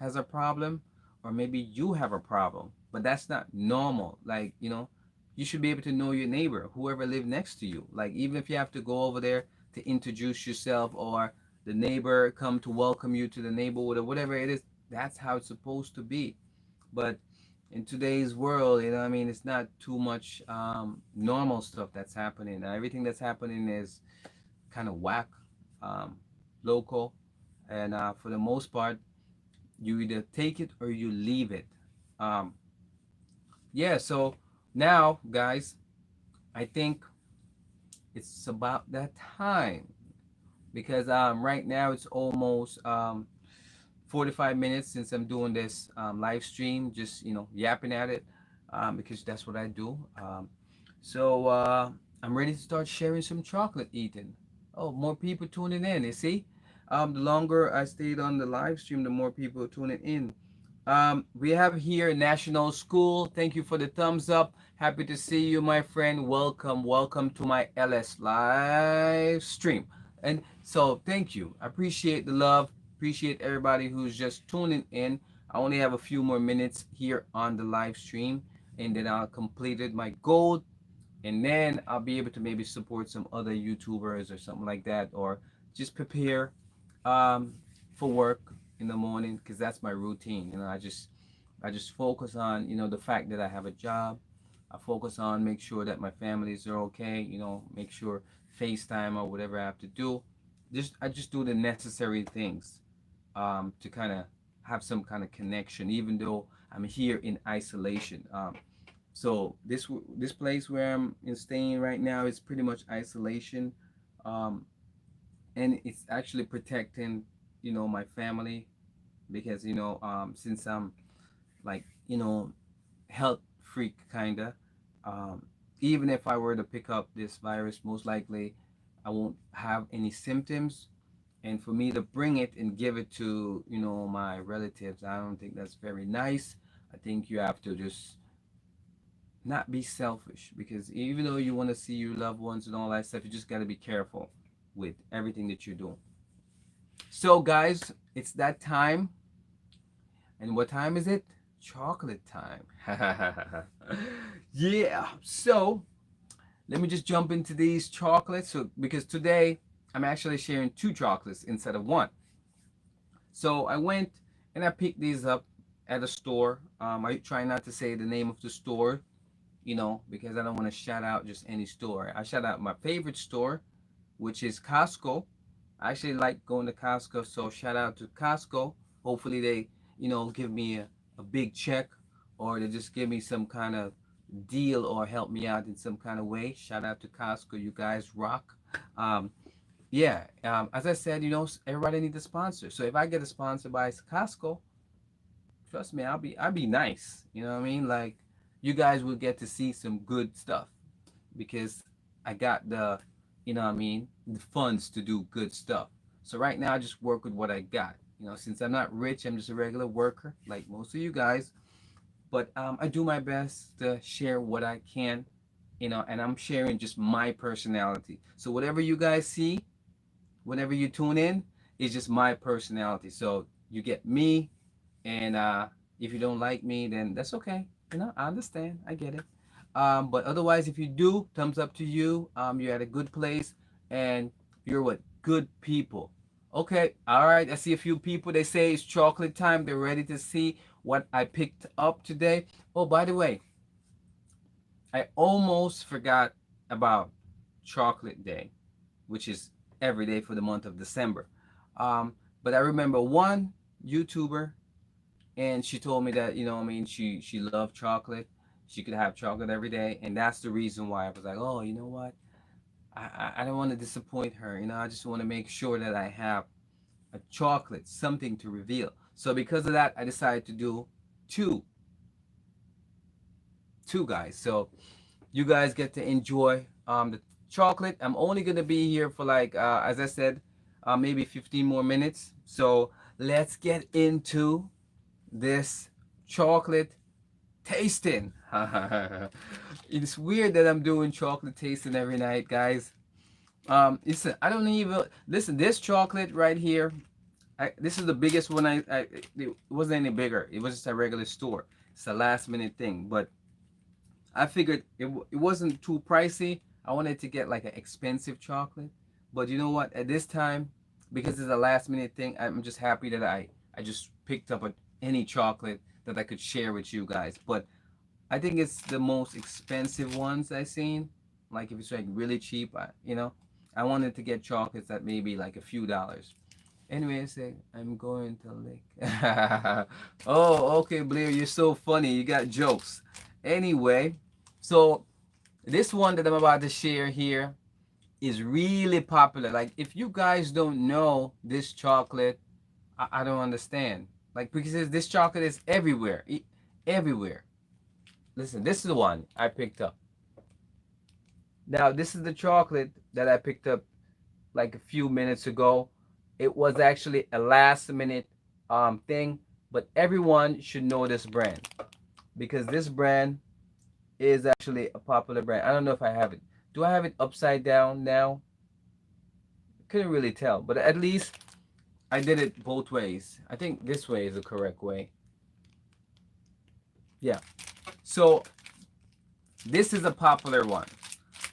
has a problem, or maybe you have a problem, but that's not normal. Like, you should be able to know your neighbor, whoever live next to you. Like, even if you have to go over there to introduce yourself, or the neighbor come to welcome you to the neighborhood, or whatever it is, that's how it's supposed to be. But in today's world, it's not too much normal stuff that's happening. Everything that's happening is kind of whack, um, local, and for the most part, you either take it or you leave it. Um, yeah, so now, guys, I think it's about that time, because right now it's almost 45 minutes since I'm doing this live stream, just yapping at it, because that's what I do. So I'm ready to start sharing some chocolate eating. Oh, more people tuning in. You see, the longer I stayed on the live stream, the more people tuning in. We have here National School. Thank you for the thumbs up. Happy to see you, my friend. Welcome to my LS live stream. And so, thank you. I appreciate the love. Appreciate everybody who's just tuning in. I only have a few more minutes here on the live stream, and then I'll completed my goal, and then I'll be able to maybe support some other YouTubers or something like that, or just prepare um, for work in the morning, because that's my routine. I just focus on the fact that I have a job. I focus on make sure that my families are okay. Make sure FaceTime or whatever I have to do. I just do the necessary things to kind of have some kind of connection, even though I'm here in isolation. So this place where I'm staying right now is pretty much isolation, um, and it's actually protecting, my family, because since I'm like health freak kinda, um, even if I were to pick up this virus, most likely I won't have any symptoms. And for me to bring it and give it to my relatives, I don't think that's very nice. I think you have to just not be selfish, because even though you want to see your loved ones and all that stuff, you just got to be careful with everything that you're doing. So guys, it's that time. And what time is it? Chocolate time. Yeah. So let me just jump into these chocolates. So because today I'm actually sharing two chocolates instead of one. So I went and I picked these up at a store. I try not to say the name of the store, because I don't want to shout out just any store. I shout out my favorite store, which is Costco. I actually like going to Costco, so shout out to Costco. Hopefully they, give me a big check, or they just give me some kind of deal or help me out in some kind of way. Shout out to Costco. You guys rock. Um, yeah, as I said, everybody needs a sponsor. So if I get a sponsor by Costco, trust me, I'll be nice. You know what I mean? Like, you guys will get to see some good stuff because I got the, what I mean, the funds to do good stuff. So right now I just work with what I got. Since I'm not rich, I'm just a regular worker like most of you guys. But I do my best to share what I can, and I'm sharing just my personality. So whatever you guys see, whenever you tune in, is just my personality. So you get me, and if you don't like me, then that's okay. I understand. I get it. But otherwise, if you do, thumbs up to you. You're at a good place, and you're what? Good people. Okay. All right. I see a few people. They say it's chocolate time. They're ready to see what I picked up today. Oh, by the way, I almost forgot about Chocolate Day, which is every day for the month of December. But I remember one YouTuber, and she told me that, she loved chocolate. She could have chocolate every day, and that's the reason why I was like, oh, you know what, I don't want to disappoint her. I just want to make sure that I have a chocolate, something to reveal. So because of that, I decided to do two two guys. So you guys get to enjoy the chocolate. I'm only gonna be here for, like, as I said, maybe 15 more minutes. So let's get into this chocolate tasting. It's weird that I'm doing chocolate tasting every night, guys. Listen, I don't even listen. This chocolate right here, this is the biggest one. It wasn't any bigger. It was just a regular store. It's a last minute thing, but I figured it wasn't too pricey. I wanted to get like an expensive chocolate, but you know what? At this time, because it's a last minute thing, I'm just happy that I just picked up any chocolate that I could share with you guys. But I think it's the most expensive ones I've seen. Like if it's like really cheap, I wanted to get chocolates that maybe like a few dollars. Anyway, I say I'm going to lick. Oh, okay, Blair, you're so funny. You got jokes. Anyway, so this one that I'm about to share here is really popular. Like, if you guys don't know this chocolate, I don't understand. Like, because this chocolate is everywhere, everywhere. Listen, this is the one I picked up. Now, this is the chocolate that I picked up like a few minutes ago. It was actually a last minute thing, but everyone should know this brand because this brand is actually a popular brand. I don't know if I have it. Do I have it upside down now? Couldn't really tell, but at least I did it both ways. I think this way is the correct way. Yeah. So this is a popular one.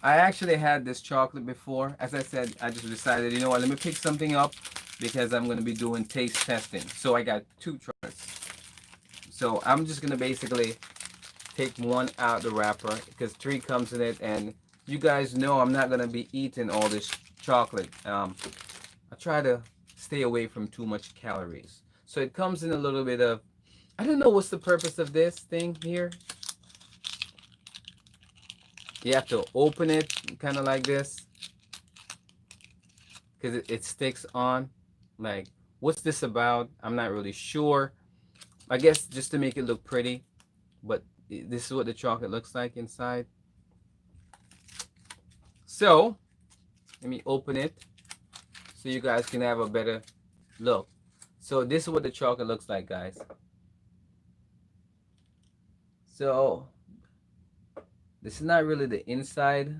I actually had this chocolate before. As I said, I just decided, you know what, let me pick something up because I'm going to be doing taste testing. So I got two chocolates. So I'm just going to basically take one out the wrapper because three comes in it. And you guys know I'm not going to be eating all this chocolate. I try to stay away from too much calories. So it comes in a little bit of, I don't know what's the purpose of this thing here. You have to open it kind of like this because it sticks on. Like, what's this about? I'm not really sure. I guess just to make it look pretty, but this is what the chocolate looks like inside. So let me open it so you guys can have a better look. So this is what the chocolate looks like, guys. So this is not really the inside.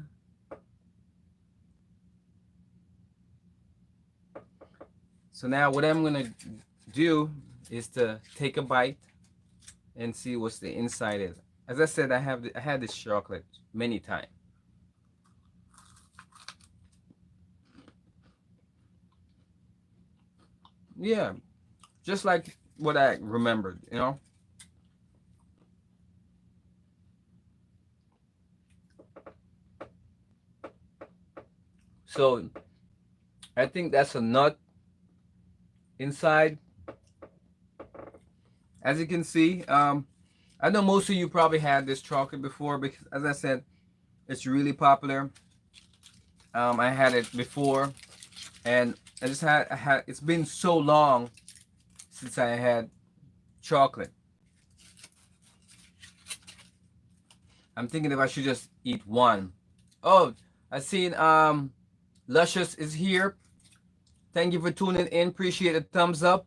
So now what I'm gonna do is to take a bite and see what's the inside is. As I said, I had this chocolate many times. Yeah, just like what I remembered, you know. So I think that's a nut inside. As you can see, I know most of you probably had this chocolate before because, as I said, it's really popular. I had it before, and I had. It's been so long since I had chocolate. I'm thinking if I should just eat one. Oh, I seen Luscious is here. Thank you for tuning in. Appreciate the thumbs up.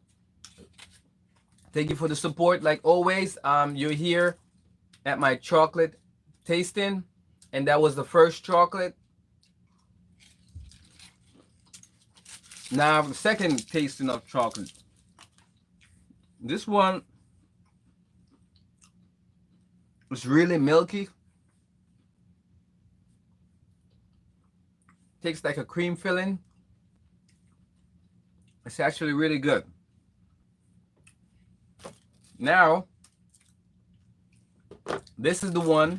Thank you for the support. Like always, you're here at my chocolate tasting, and that was the first chocolate. Now the second tasting of chocolate. This one is really milky. Tastes like a cream filling. It's actually really good. Now, this is the one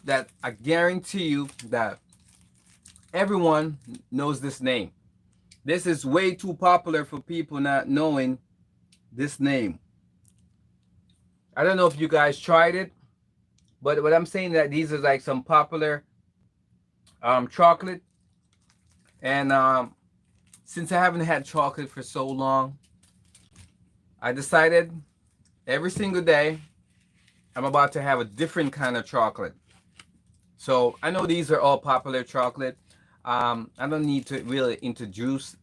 that I guarantee you that everyone knows this name. This is way too popular for people not knowing this name. I don't know if you guys tried it, but what I'm saying that these are like some popular chocolate. And since I haven't had chocolate for so long, I decided every single day I'm about to have a different kind of chocolate. So I know these are all popular chocolate. I don't need to really introduce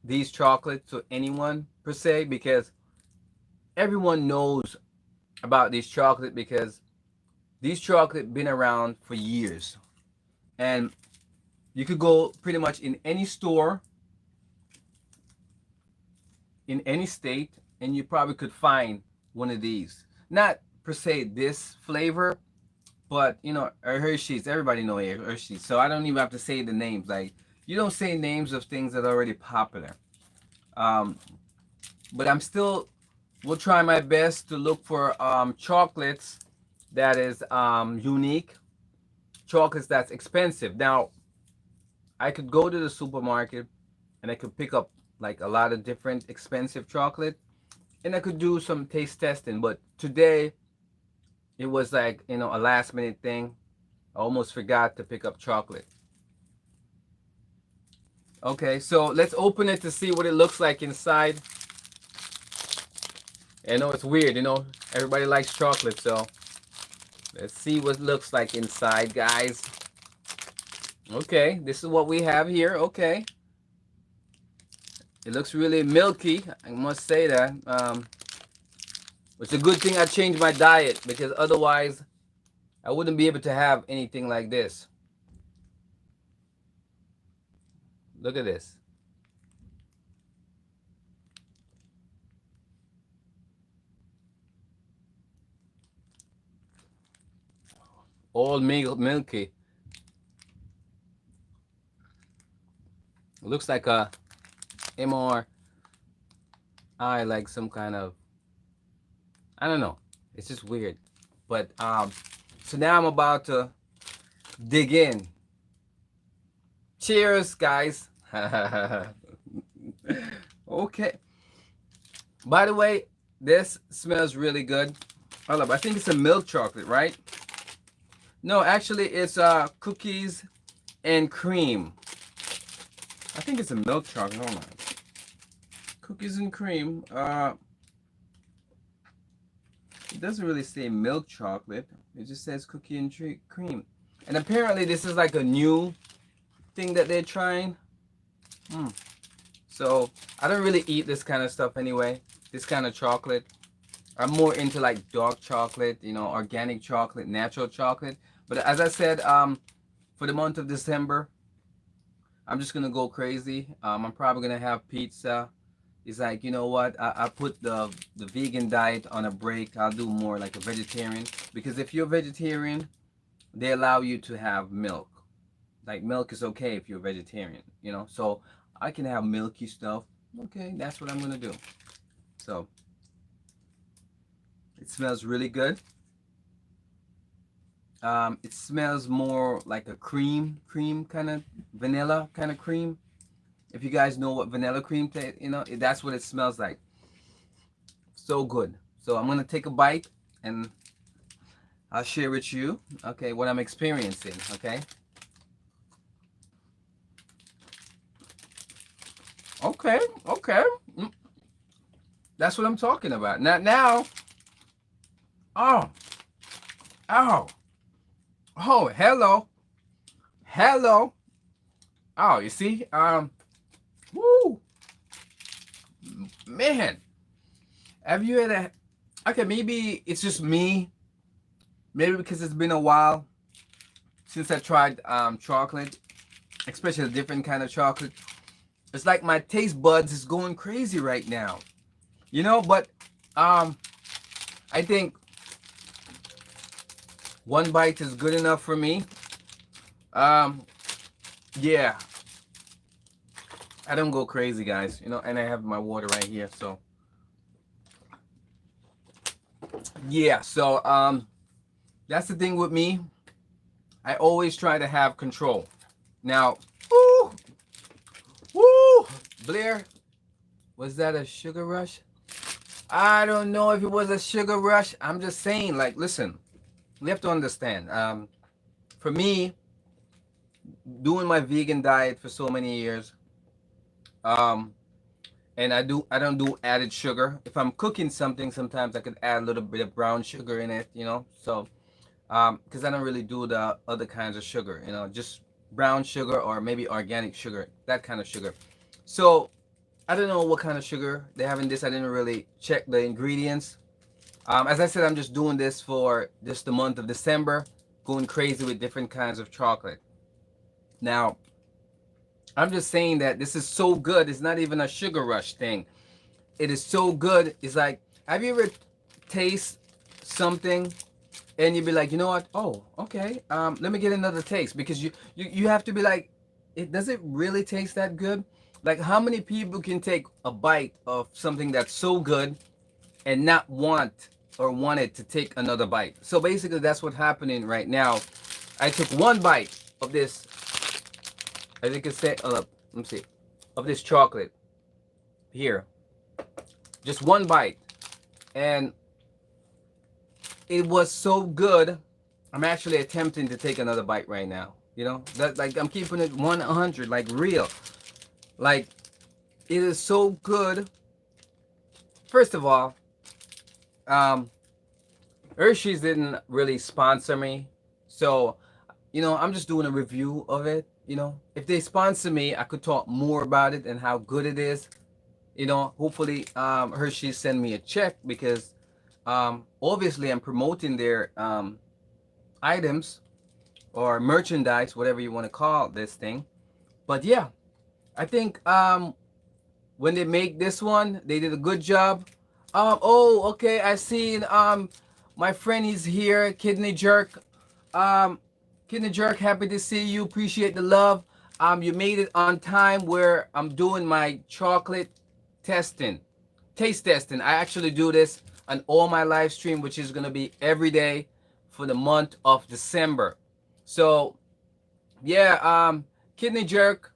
these chocolates to anyone per se because everyone knows about these chocolate because these chocolate been around for years. And you could go pretty much in any store in any state and you probably could find one of these. Not per se this flavor, but you know, Hershey's, everybody know Hershey's. So I don't even have to say the names. Like you don't say names of things that are already popular. Um, but I'm still will try my best to look for chocolates that is unique, chocolates that's expensive. Now, I could go to the supermarket and I could pick up like a lot of different expensive chocolate and I could do some taste testing. But today it was like, you know, a last minute thing. I almost forgot to pick up chocolate. Okay, so let's open it to see what it looks like inside. I know it's weird, you know, everybody likes chocolate, so let's see what it looks like inside, guys. Okay, this is what we have here. Okay, it looks really milky, I must say that. It's a good thing I changed my diet because otherwise I wouldn't be able to have anything like this. Look at this. All milky. It looks like a MRI, like some kind of, I don't know. It's just weird. But so now I'm about to dig in. Cheers, guys. Okay. By the way, this smells really good. Hold up, I think it's a milk chocolate, right? No, actually it's cookies and cream. I think it's a milk chocolate. Hold on. Cookies and cream. It doesn't really say milk chocolate. It just says cookie and cream. And apparently this is like a new thing that they're trying. So I don't really eat this kind of stuff anyway. This kind of chocolate. I'm more into like dark chocolate, you know, organic chocolate, natural chocolate. But as I said, for the month of December, I'm just gonna go crazy. I'm probably gonna have pizza. It's like, you know what? I put the vegan diet on a break. I'll do more like a vegetarian, because if you're vegetarian, they allow you to have milk. Like milk is okay if you're vegetarian, you know. So I can have milky stuff. Okay, that's what I'm gonna do. So it smells really good. It smells more like a cream kind of vanilla kind of cream. If you guys know what vanilla cream tastes, you know, that's what it smells like. So good. So I'm gonna take a bite and I'll share with you, okay, what I'm experiencing. Okay. Okay. Okay. Mm, that's what I'm talking about. Now. Oh. Oh. Oh. Hello. Hello. Oh, you see? Woo. Man. Have you had a? Okay, maybe it's just me. Maybe because it's been a while since I tried chocolate, especially a different kind of chocolate. It's like my taste buds is going crazy right now, you know. But um, I think one bite is good enough for me. Um, yeah, I don't go crazy, guys. You know, and I have my water right here, so yeah. So that's the thing with me. I always try to have control. Now, woo, woo, Blair, was that a sugar rush? I don't know if it was a sugar rush. I'm just saying, like, listen, we have to understand. For me, doing my vegan diet for so many years, um, and I don't do added sugar. If I'm cooking something, sometimes I could add a little bit of brown sugar in it, you know. So, because I don't really do the other kinds of sugar, you know, just brown sugar or maybe organic sugar, that kind of sugar. So I don't know what kind of sugar they have in this. I didn't really check the ingredients. As I said, I'm just doing this for just the month of December, going crazy with different kinds of chocolate. Now, I'm just saying that this is so good. It's not even a sugar rush thing. It is so good. It's like, have you ever taste something and you'd be like, you know what? Oh, okay. Let me get another taste, because you have to be like, it does it really taste that good? Like, how many people can take a bite of something that's so good and not want it to take another bite? So basically, that's what's happening right now. I took one bite of this. As you can say, let me see, of this chocolate here. Just one bite, and it was so good. I'm actually attempting to take another bite right now. You know, that, like, I'm keeping it 100, like real. Like, it is so good. First of all, um, Hershey's didn't really sponsor me, so you know, I'm just doing a review of it. You know, if they sponsor me, I could talk more about it and how good it is. You know, hopefully, Hershey send me a check, because obviously I'm promoting their items or merchandise, whatever you want to call this thing. But yeah, I think when they make this one, they did a good job. Oh, okay, I seen my friend is here, Kidney Jerk. Um, Kidney Jerk, happy to see you. Appreciate the love. You made it on time where I'm doing my chocolate testing, taste testing. I actually do this on all my live stream, which is gonna be every day for the month of December. So yeah, Kidney Jerk.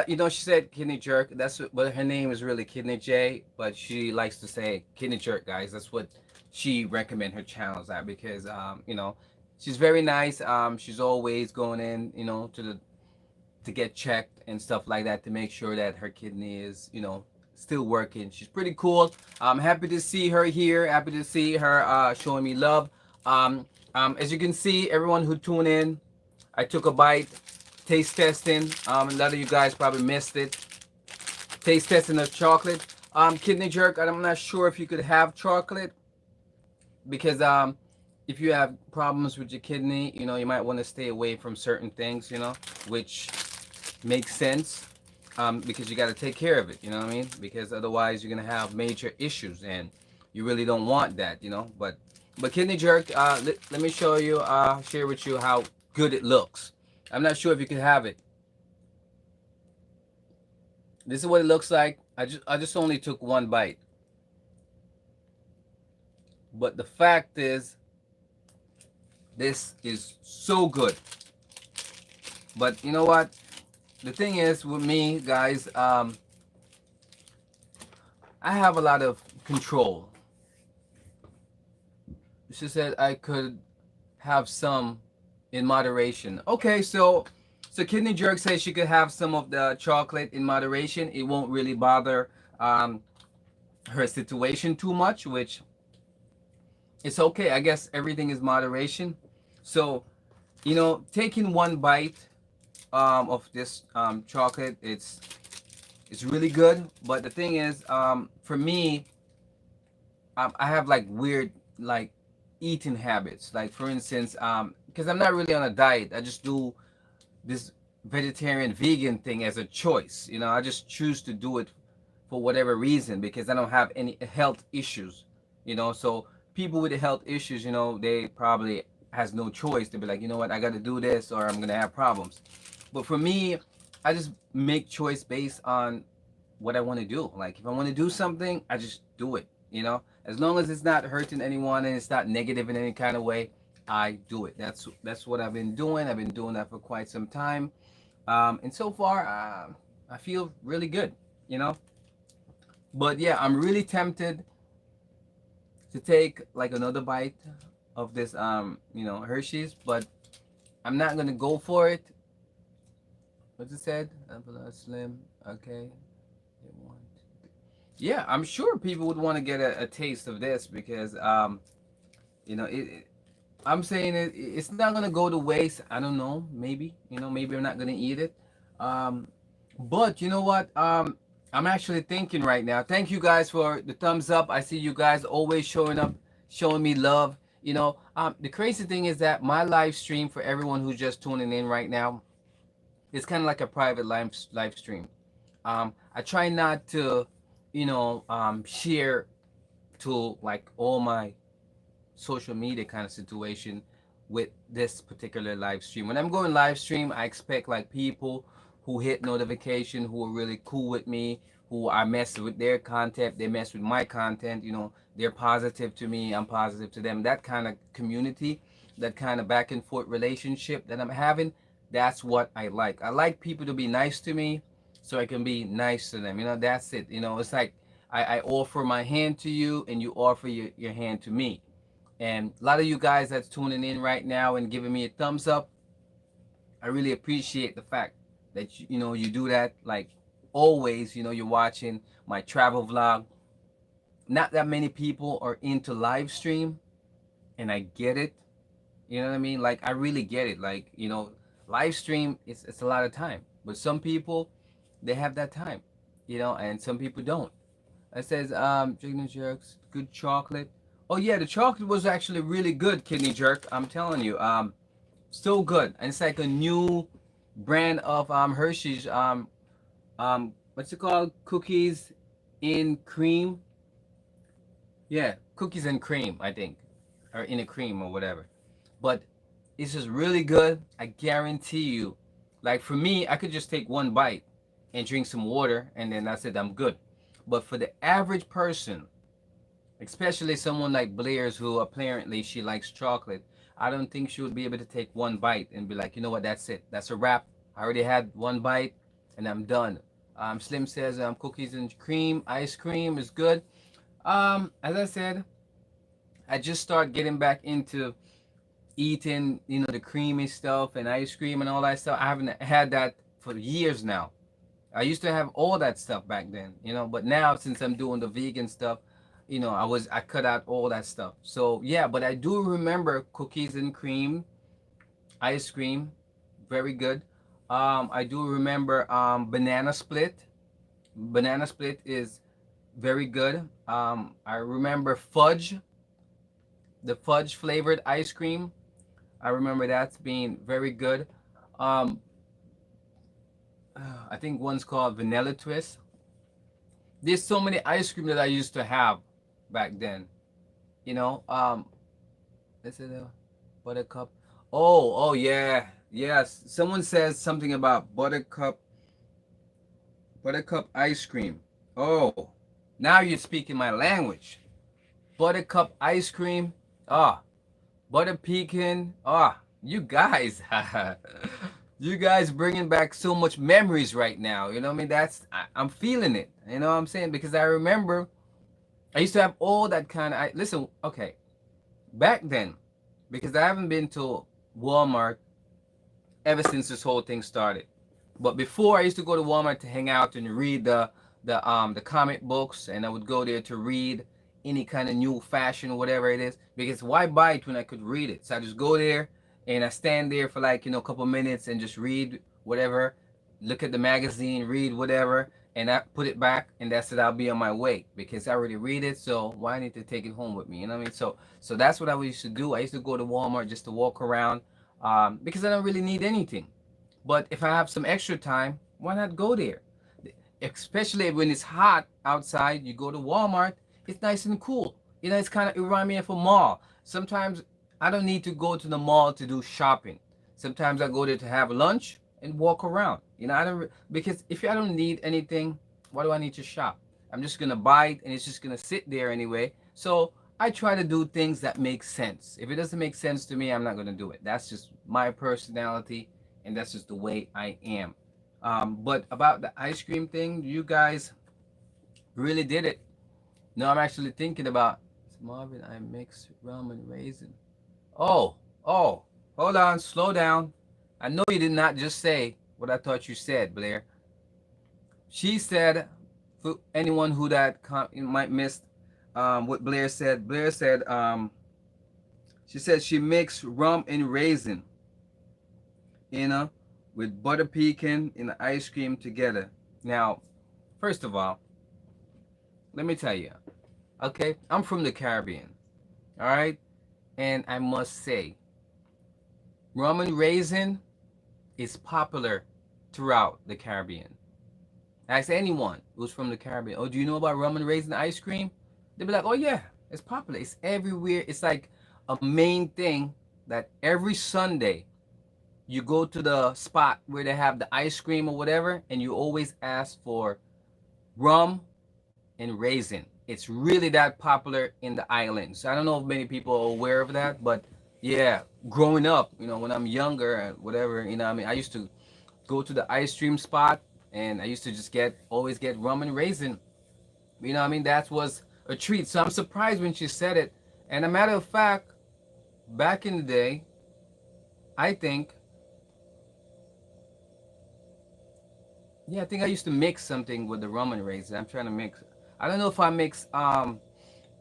You know, she said Kidney Jerk. That's what her name is, really Kidney J, but she likes to say Kidney Jerk, guys. That's what she recommend her channels at, because you know, she's very nice. She's always going in, you know, to get checked and stuff like that, to make sure that her kidney is, you know, still working. She's pretty cool. I'm happy to see her here. Happy to see her showing me love. As you can see, everyone who tuned in, I took a bite, taste testing. A lot of you guys probably missed it. Taste testing of chocolate. Kidney Jerk, I'm not sure if you could have chocolate, because if you have problems with your kidney, you know, you might want to stay away from certain things, you know, which makes sense, because you got to take care of it. You know what I mean? Because otherwise, you're gonna have major issues, and you really don't want that. You know. But kidney jerk. Let me show you. Share with you how good it looks. I'm not sure if you can have it. This is what it looks like. I just only took one bite, but the fact is, this is so good. But you know what? The thing is with me, guys, I have a lot of control. She said I could have some in moderation. Okay, so Kidney Jerk says she could have some of the chocolate in moderation. It won't really bother um, her situation too much, which it's okay. I guess everything is moderation. So taking one bite of this chocolate, it's really good. But the thing is, for me, I have like weird like eating habits. Like for instance, because I'm not really on a diet. I just do this vegetarian vegan thing as a choice. I just choose to do it for whatever reason because I don't have any health issues. So people with the health issues, they probably has no choice to be like, you know what, I got to do this or I'm gonna have problems. But for me, I just make choice based on what I want to do. Like if I want to do something, I just do it. As long as it's not hurting anyone and it's not negative in any kind of way, I do it. That's what I've been doing. I've been doing that for quite some time, and so far, I feel really good. You know, but yeah, I'm really tempted to take like another bite of this, Hershey's, but I'm not gonna go for it. What's it said? Slim. Okay. Yeah, I'm sure people would want to get a taste of this because I'm saying it's not gonna go to waste. I don't know. Maybe I'm not gonna eat it. Um, but you know what? I'm actually thinking right now. Thank you guys for the thumbs up. I see you guys always showing up, showing me love. The crazy thing is that my live stream for everyone who's just tuning in right now, it's kind of like a private live stream. I try not to, share to like all my social media kind of situation with this particular live stream. When I'm going live stream, I expect like people who hit notification, who are really cool with me, who I mess with their content, they mess with my content, they're positive to me, I'm positive to them. That kind of community, that kind of back and forth relationship that I'm having, that's what I like. I like people to be nice to me so I can be nice to them. That's it. It's like I offer my hand to you and you offer your hand to me. And a lot of you guys that's tuning in right now and giving me a thumbs up, I really appreciate the fact that you do that. Like always, you're watching my travel vlog. Not that many people are into live stream, and I get it. You know what I mean? Like I really get it. Like live stream it's a lot of time, but some people they have that time, and some people don't. It says, Kidney Jerks, good chocolate. Oh yeah, the chocolate was actually really good, Kidney Jerk. I'm telling you, so good. And it's like a new brand of Hershey's. What's it called? Cookies in cream. Yeah, cookies and cream, I think, or in a cream or whatever. But it's just really good. I guarantee you. Like for me, I could just take one bite and drink some water, and then I said I'm good. But for the average person, especially someone like Blair's, who apparently she likes chocolate, I don't think she would be able to take one bite and be like, you know what, that's it, that's a wrap. I already had one bite, and I'm done. Slim says cookies and cream, ice cream is good. As I said, I just start getting back into eating, the creamy stuff and ice cream and all that stuff. I haven't had that for years now. I used to have all that stuff back then, but now since I'm doing the vegan stuff, I cut out all that stuff. So yeah, but I do remember cookies and cream, ice cream, very good. I do remember banana split. Banana split is very good. I remember fudge, the fudge flavored ice cream. I remember that's being very good. Um, I think one's called Vanilla Twist. There's so many ice cream that I used to have back then. You know, is it a buttercup? Oh, yeah, yes. Someone says something about buttercup ice cream. Oh, now you're speaking my language. Buttercup ice cream. Ah, butter pecan. Ah, you guys, you guys bringing back so much memories right now. You know what I mean? I'm feeling it. You know what I'm saying? Because I remember I used to have all that kind of. Listen, okay, back then, because I haven't been to Walmart ever since this whole thing started. But before, I used to go to Walmart to hang out and read the comic books, and I would go there to read any kind of new fashion or whatever it is. Because why buy it when I could read it? So I just go there and I stand there for like a couple minutes and just read whatever, look at the magazine, read whatever, and I put it back, and that's it. I'll be on my way because I already read it. So why need to take it home with me? You know what I mean? So that's what I used to do. I used to go to Walmart just to walk around, because I don't really need anything. But if I have some extra time, why not go there? Especially when it's hot outside, you go to Walmart, it's nice and cool. It's kind of, it reminds me of a mall. Sometimes I don't need to go to the mall to do shopping. Sometimes I go there to have lunch and walk around. I don't, because if I don't need anything, why do I need to shop? I'm just going to buy it and it's just going to sit there anyway. So I try to do things that make sense. If it doesn't make sense to me, I'm not going to do it. That's just my personality, and that's just the way I am. But about the ice cream thing, you guys really did it. No, I'm actually thinking about Marvin. I mix rum and raisin. Oh, oh, hold on, slow down. I know you did not just say what I thought you said, Blair. She said, for anyone who might miss what Blair said. Blair said, she said she mixed rum and raisin, you know, with butter pecan and ice cream together. Now, first of all, let me tell you, okay, I'm from the Caribbean, all right, and I must say, rum and raisin is popular throughout the Caribbean. Ask anyone who's from the Caribbean, oh, do you know about rum and raisin ice cream? They'll be like, oh yeah, it's popular. It's everywhere. It's like a main thing that every Sunday you go to the spot where they have the ice cream or whatever, and you always ask for rum and raisin. It's really that popular in the islands. I don't know if many people are aware of that, but yeah, growing up, when I'm younger and whatever, I mean, I used to go to the ice cream spot, and I used to just always get rum and raisin. I mean, that was a treat. So I'm surprised when she said it. And a matter of fact, back in the day, I think, yeah, I think I used to mix something with the rum and raisin. I'm trying to mix. I don't know if I mix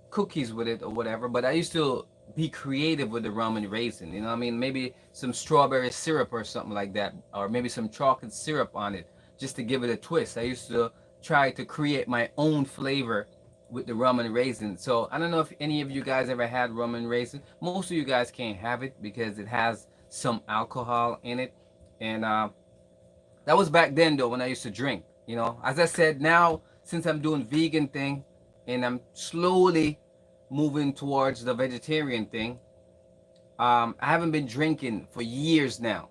cookies with it or whatever, but I used to be creative with the rum and raisin. I mean, maybe some strawberry syrup or something like that, or maybe some chocolate syrup on it, just to give it a twist. I used to try to create my own flavor with the rum and raisin. So I don't know if any of you guys ever had rum and raisin. Most of you guys can't have it because it has some alcohol in it, and that was back then though when I used to drink. As I said, now since I'm doing vegan thing and I'm slowly moving towards the vegetarian thing, I haven't been drinking for years now.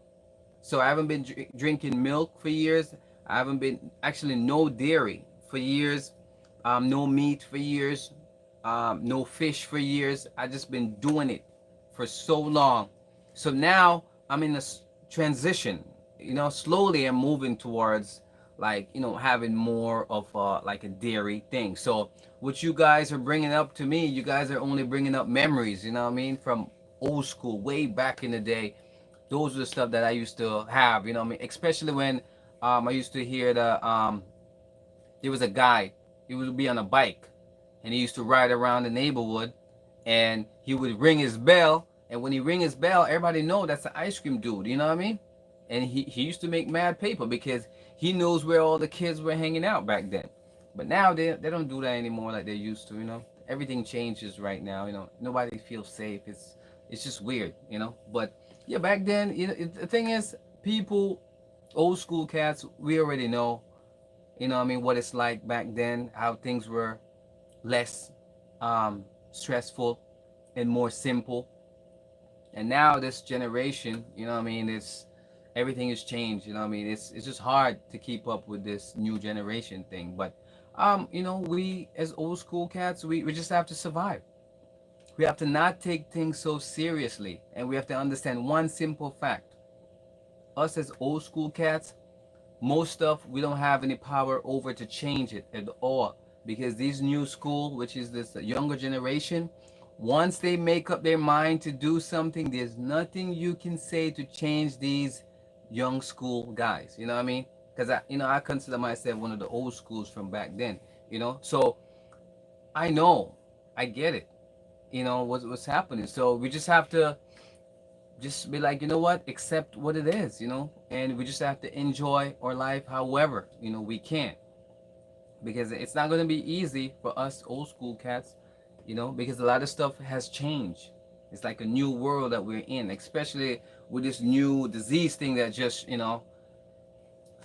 So I haven't been drinking milk for years. I haven't been actually no dairy for years, no meat for years, no fish for years. I just been doing it for so long. So now I'm in a transition. Slowly I'm moving towards like having more of like a dairy thing. So what you guys are bringing up to me, you guys are only bringing up memories. You know what I mean, from old school, way back in the day. Those are the stuff that I used to have. You know what I mean, especially when I used to hear there was a guy. He would be on a bike, and he used to ride around the neighborhood, and he would ring his bell. And when he ring his bell, everybody know that's the ice cream dude. You know what I mean? And he used to make mad paper because he knows where all the kids were hanging out back then. But now they don't do that anymore like they used to. Everything changes right now. Nobody feels safe. It's just weird. But yeah, back then, the thing is, people Old school cats, we already know, I mean, what it's like back then, how things were less stressful and more simple. And now this generation, I mean, it's everything has changed. I mean, it's just hard to keep up with this new generation thing. But we as old school cats, we just have to survive. We have to not take things so seriously, and we have to understand one simple fact: us as old school cats, most stuff we don't have any power over to change it at all, because these new school, which is this younger generation, once they make up their mind to do something, there's nothing you can say to change these young school guys. You know what I mean? Because I consider myself one of the old schools from back then. So I know, I get it. What's happening. So we just have to just be like, what, accept what it is, and we just have to enjoy our life however, we can, because it's not going to be easy for us old school cats, because a lot of stuff has changed. It's like a new world that we're in, especially with this new disease thing that just,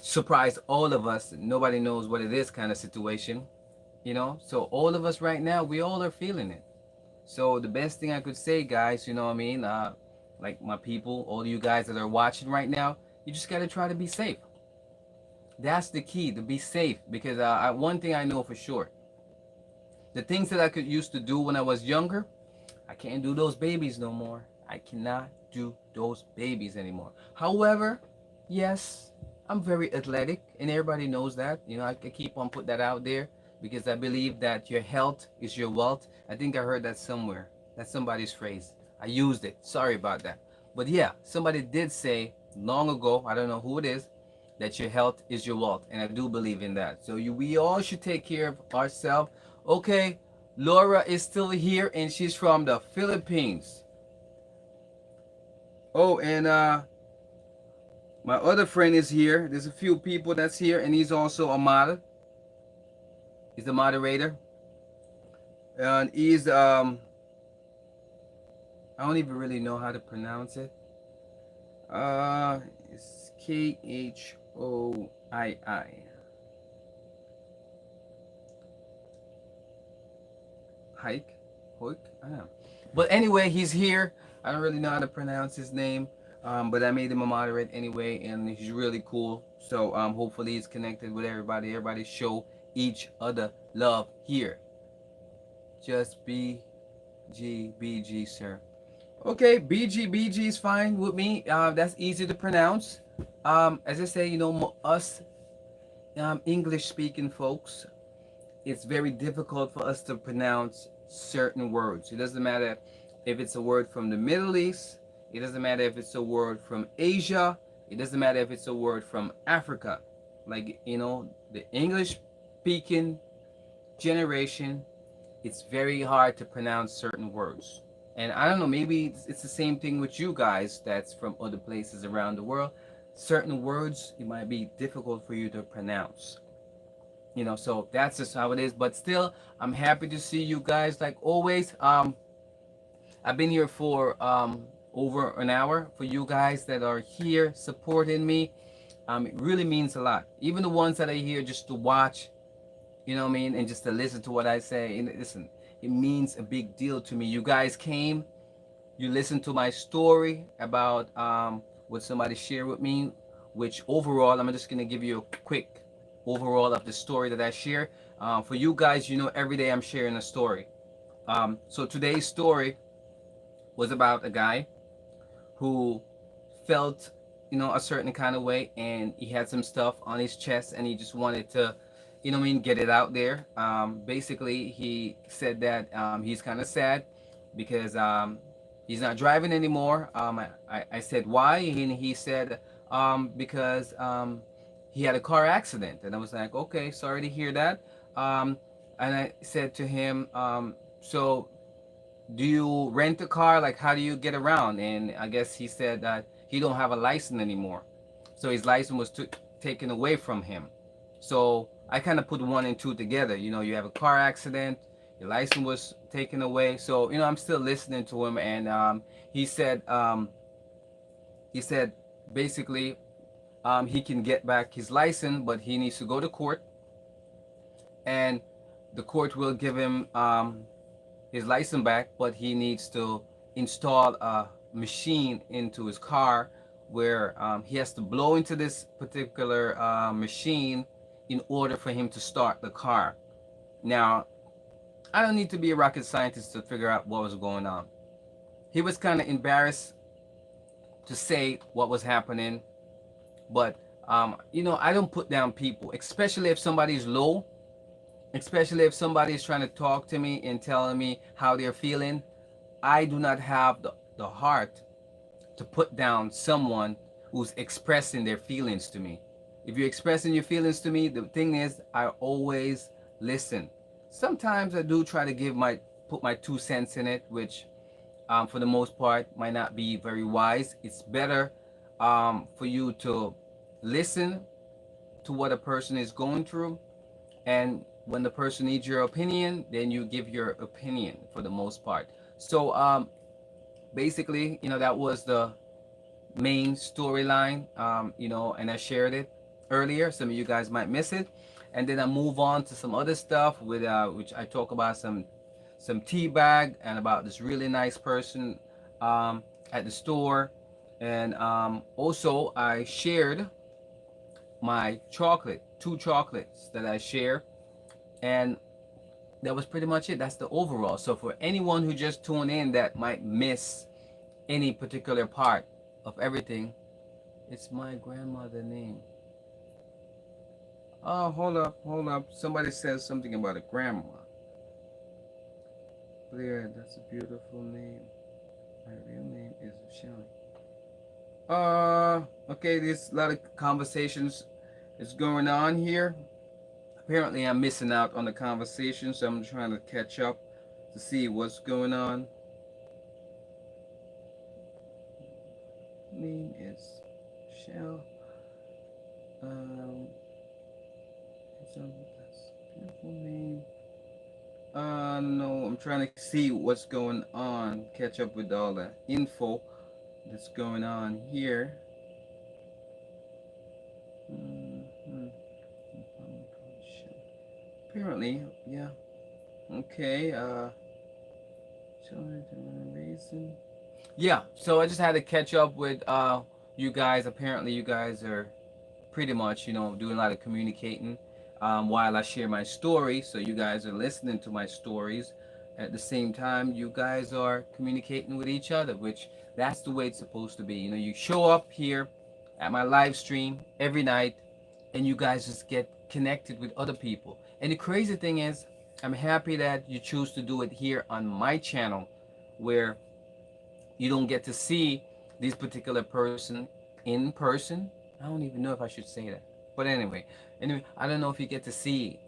surprised all of us. Nobody knows what it is, kind of situation, so all of us right now, we all are feeling it. So the best thing I could say, guys, what I mean, like my people, all you guys that are watching right now, you just gotta try to be safe. That's the key, to be safe. Because one thing I know for sure, the things that I could used to do when I was younger, I can't do those babies no more. I cannot do those babies anymore. However, yes, I'm very athletic, and everybody knows that. I can keep on put that out there, because I believe that your health is your wealth. I think I heard that somewhere. That's somebody's phrase. I used it. Sorry about that. But yeah, somebody did say long ago, I don't know who it is, that your health is your wealth, and I do believe in that. So we all should take care of ourselves. Okay, Laura is still here, and she's from the Philippines. Oh, and my other friend is here. There's a few people that's here, and he's also a model. He's the moderator, and he's I don't even really know how to pronounce it. It's Khoi. Hike, Hoik. I don't know. But anyway, he's here. I don't really know how to pronounce his name, but I made him a moderate anyway, and he's really cool. So hopefully he's connected with everybody. Everybody show each other love here. Just BG, sir. Okay, BG is fine with me. That's easy to pronounce. As I say, us English speaking folks, it's very difficult for us to pronounce certain words. It doesn't matter if it's a word from the Middle East, it doesn't matter if it's a word from Asia, it doesn't matter if it's a word from Africa. Like, the English speaking generation, it's very hard to pronounce certain words. And I don't know, maybe it's the same thing with you guys that's from other places around the world. Certain words, it might be difficult for you to pronounce. So that's just how it is. But still, I'm happy to see you guys like always. I've been here for over an hour. For you guys that are here supporting me, it really means a lot. Even the ones that are here just to watch, what I mean, and just to listen to what I say. And listen, it means a big deal to me. You guys came, you listened to my story about what somebody shared with me, which overall, I'm just gonna give you a quick overall of the story that I share. For you guys, every day I'm sharing a story. So today's story was about a guy who felt, a certain kind of way, and he had some stuff on his chest, and he just wanted to, get it out there. Basically, he said that he's kind of sad because he's not driving anymore. I said why, and he said because he had a car accident, and I was like, okay, sorry to hear that. Um, and I said to him, so do you rent a car? Like, how do you get around? And I guess he said that he don't have a license anymore, so his license was taken away from him. So I kind of put one and two together. You have a car accident, your license was taken away. So I'm still listening to him, and he said basically he can get back his license, but he needs to go to court, and the court will give him his license back, but he needs to install a machine into his car where he has to blow into this particular machine in order for him to start the car. Now, I don't need to be a rocket scientist to figure out what was going on. He was kind of embarrassed to say what was happening, but I don't put down people, especially if somebody's low, especially if somebody is trying to talk to me and telling me how they're feeling. I do not have the heart to put down someone who's expressing their feelings to me. If you're expressing your feelings to me, the thing is, I always listen. Sometimes I do try to put my 2 cents in it, which for the most part might not be very wise. It's better for you to listen to what a person is going through, and when the person needs your opinion, then you give your opinion for the most part. So basically, that was the main storyline, and I shared it earlier. Some of you guys might miss it, and then I move on to some other stuff with which I talk about some tea bag and about this really nice person at the store, and also I shared my chocolate, two chocolates that I share, and that was pretty much it. That's the overall. So for anyone who just tuned in that might miss any particular part of everything, it's my grandmother name. Oh, hold up. Somebody says something about a grandma. Blair, that's a beautiful name. My real name is Shelly. Okay, there's a lot of conversations is going on here. Apparently, I'm missing out on the conversation, so I'm trying to catch up to see what's going on. Name is Shell. Um, it's a beautiful name. No, I'm trying to see what's going on. Catch up with all the info that's going on here. Mhm. Apparently, yeah. Okay. Reason. Yeah. So I just had to catch up with you guys. Apparently, you guys are pretty much, doing a lot of communicating while I share my story. So you guys are listening to my stories. At the same time, you guys are communicating with each other, which that's the way it's supposed to be. You show up here at my live stream every night, and you guys just get connected with other people. And the crazy thing is, I'm happy that you choose to do it here on my channel, where you don't get to see this particular person in person. I don't even know if I should say that. But anyway, I don't know if you get to see,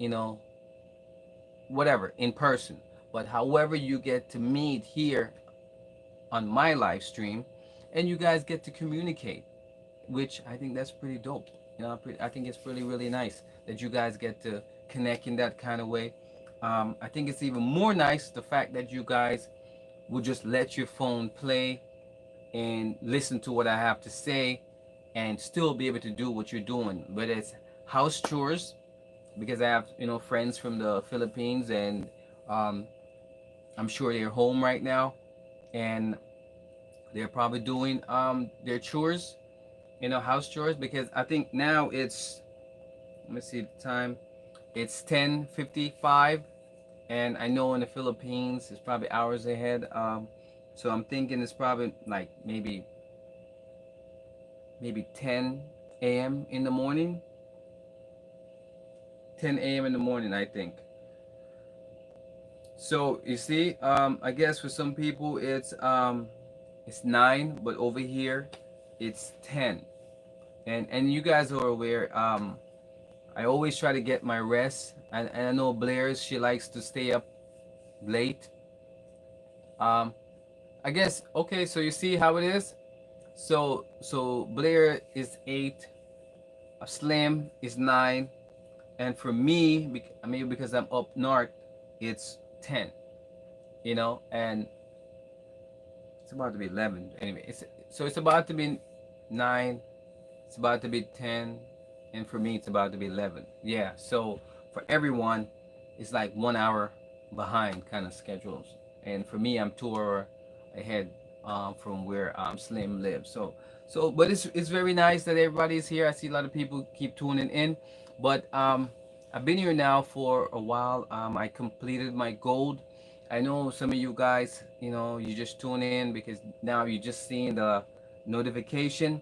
whatever in person. But however, you get to meet here on my live stream, and you guys get to communicate, which I think that's pretty dope. I think it's really, really nice that you guys get to connect in that kind of way. I think it's even more nice the fact that you guys will just let your phone play and listen to what I have to say and still be able to do what you're doing, whether it's house chores, because I have friends from the Philippines, and um, I'm sure they're home right now, and they're probably doing their chores, house chores, because I think now it's, let me see the time, it's 10:55, and I know in the Philippines it's probably hours ahead. So I'm thinking it's probably like maybe 10 a.m. in the morning. 10 a.m. in the morning, I think. So you see, I guess for some people it's 9, but over here it's 10. And you guys are aware. I always try to get my rest, and I know Blair's, she likes to stay up late. Um, I guess, okay. So you see how it is. So Blair is 8, Slim is 9, and for me, maybe because I'm up north, it's 10. And it's about to be 11 anyway. It's about to be 9, It's about to be 10, and for me, it's about to be 11. Yeah, so for everyone, it's like 1 hour behind kind of schedules. And for me, I'm 2 hour ahead from where Slim lives. But it's very nice that everybody's here. I see a lot of people keep tuning in. But I've been here now for a while. I completed my gold. I know some of you guys, you just tune in because now you just seeing the notification.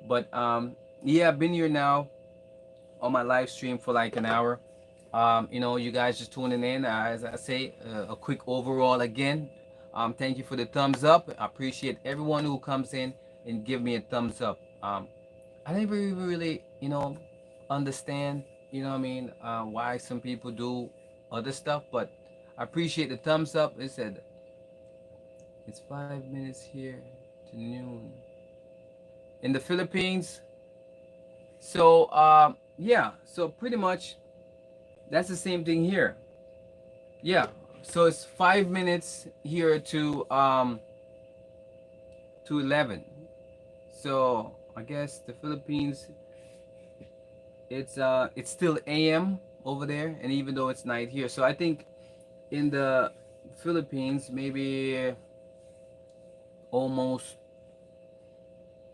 But yeah, I've been here now on my live stream for like an hour. You guys just tuning in. As I say, a quick overall again. Thank you for the thumbs up. I appreciate everyone who comes in and give me a thumbs up. I never really, understand, what I mean, why some people do other stuff, but I appreciate the thumbs up. It said it's 5 minutes here to noon in the Philippines. So yeah, so pretty much that's the same thing here. Yeah, so it's 5 minutes here to 11. So I guess the Philippines, it's still AM over there, and even though it's night here, so I think in the Philippines maybe almost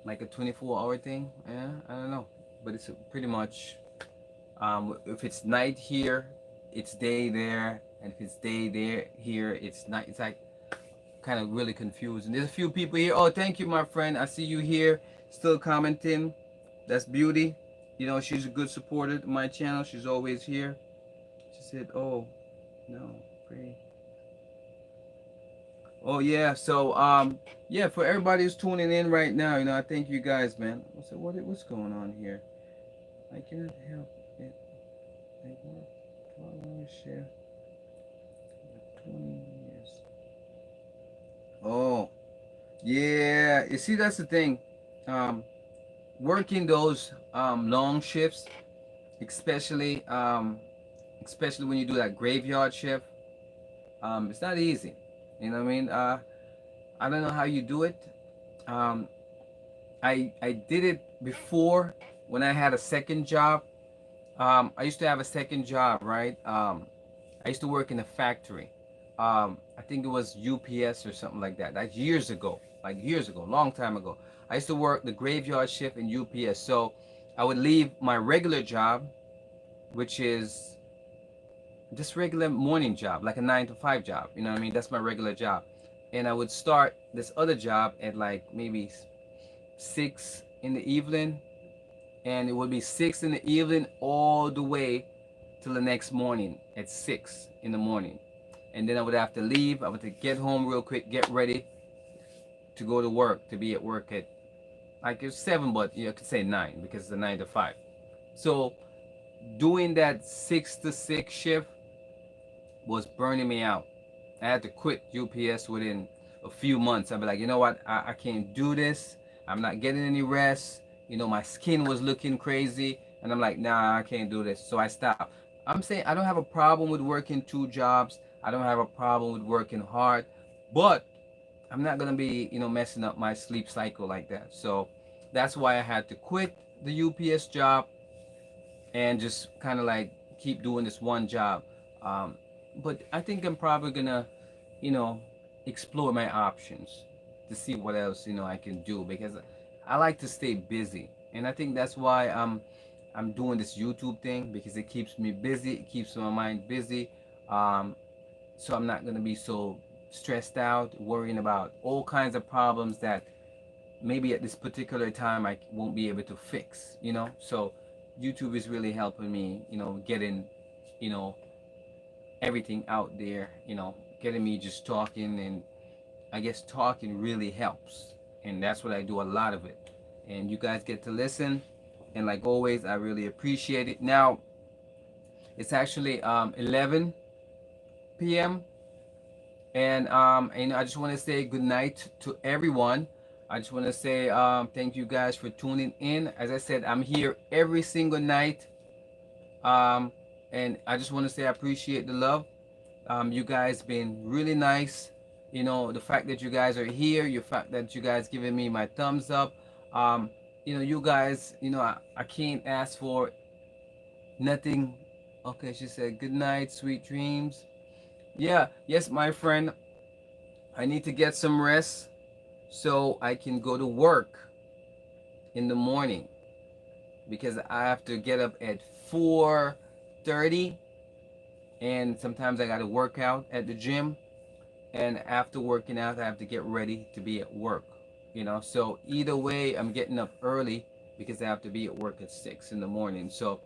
like a 24-hour thing. Yeah, I don't know, but it's pretty much if it's night here, it's day there, and if it's day there here, it's night. It's like kind of really confusing. There's a few people here. Oh, thank you, my friend. I see you here, still commenting. That's Beauty. She's a good supporter of my channel. She's always here. She said, "Oh, no, pray." Oh yeah. So yeah, for everybody who's tuning in right now, I thank you guys, man. What's going on here? I cannot help it. I work 12-hour shift. 20 years. Oh, yeah. You see, that's the thing. Um, Working those long shifts, especially especially when you do that graveyard shift, it's not easy. You know what I mean? I don't know how you do it. Um, I did it before when I had a second job. I used to have a second job, right? I used to work in a factory. I think it was UPS or something like that. That's years ago, long time ago. I used to work the graveyard shift in UPS. So I would leave my regular job, which is just regular morning job, like a 9 to 5 job. You know what I mean? That's my regular job. And I would start this other job at like maybe 6 in the evening, and it would be 6 in the evening all the way till the next morning at 6 in the morning. And then I would have to leave. I would have to get home real quick, get ready to go to work, to be at work at like it's 7, but you could say 9 because it's a 9 to 5. So doing that 6 to 6 shift was burning me out. I had to quit UPS within a few months. I'd be like, you know what? I can't do this. I'm not getting any rest. My skin was looking crazy. And I'm like, nah, I can't do this. So I stopped. I'm saying I don't have a problem with working 2 jobs. I don't have a problem with working hard. But I'm not going to be, messing up my sleep cycle like that. So that's why I had to quit the UPS job and just kind of like keep doing this one job. Um, but I think I'm probably gonna, you know, explore my options to see what else I can do because I like to stay busy, and I think that's why I'm doing this YouTube thing because it keeps me busy, it keeps my mind busy, um, so I'm not gonna be so stressed out, worrying about all kinds of problems that maybe at this particular time I won't be able to fix. So YouTube is really helping me, getting, you know, everything out there, getting me just talking, and I guess talking really helps. And that's what I do, a lot of it. And you guys get to listen. And like always, I really appreciate it. Now, it's actually 11 p.m. And I just want to say good night to everyone. I just want to say thank you guys for tuning in. As I said, I'm here every single night, um, and I just want to say I appreciate the love. You guys been really nice. The fact that you guys are here, the fact that you guys giving me my thumbs up. Um, you guys, I can't ask for nothing. Okay, she said, good night, sweet dreams. Yeah, yes, my friend, I need to get some rest so I can go to work in the morning because I have to get up at 4:30, and sometimes I got to work out at the gym, and after working out I have to get ready to be at work. So either way I'm getting up early because I have to be at work at 6 in the morning. So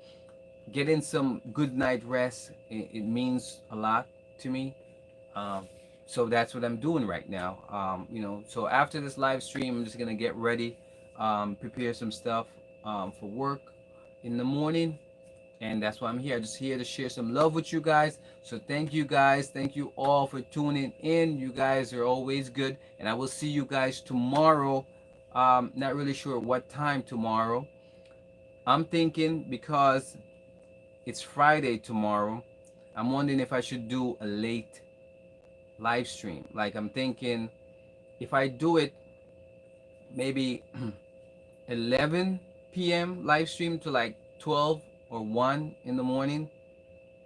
getting some good night rest, it means a lot to me. Um, so that's what I'm doing right now. So after this live stream, I'm just gonna get ready, prepare some stuff for work in the morning, and that's why I'm here. Just here to share some love with you guys. So thank you guys, thank you all for tuning in. You guys are always good, and I will see you guys tomorrow. Not really sure what time tomorrow. I'm thinking because it's Friday tomorrow. I'm wondering if I should do a late live stream. Like I'm thinking if I do it maybe 11 p.m. live stream to like 12 or 1 in the morning,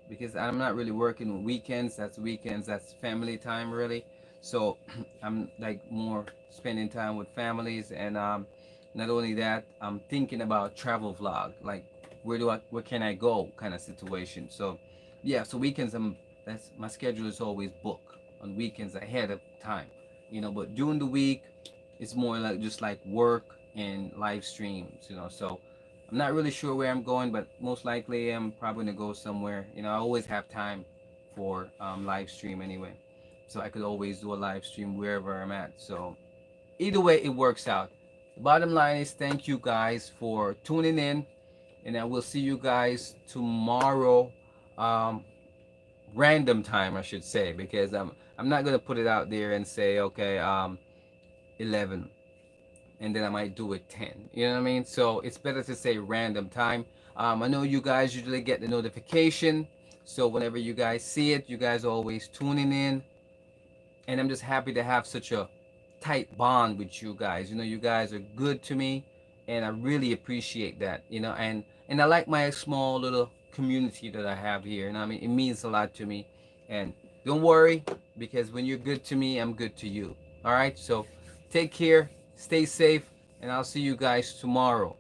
because I'm not really working weekends. That's weekends. That's family time really. So I'm like more spending time with families, and not only that, I'm thinking about travel vlog, like where can I go kind of situation. So yeah, so weekends that's my schedule is always booked on weekends ahead of time, but during the week it's more like just like work and live streams. So I'm not really sure where I'm going, but most likely I'm probably gonna go somewhere. I always have time for live stream anyway, so I could always do a live stream wherever I'm at. So either way, it works out. The bottom line is thank you guys for tuning in, and I will see you guys tomorrow. Um, Random time, I should say, because I'm not gonna put it out there and say okay 11, and then I might do it 10. You know what I mean? So it's better to say random time. I know you guys usually get the notification, so whenever you guys see it, you guys are always tuning in, and I'm just happy to have such a tight bond with you guys. You guys are good to me, and I really appreciate that. And I like my small little community that I have here. I mean, it means a lot to me. And don't worry, because when you're good to me, I'm good to you. All right. So take care, stay safe, and I'll see you guys tomorrow.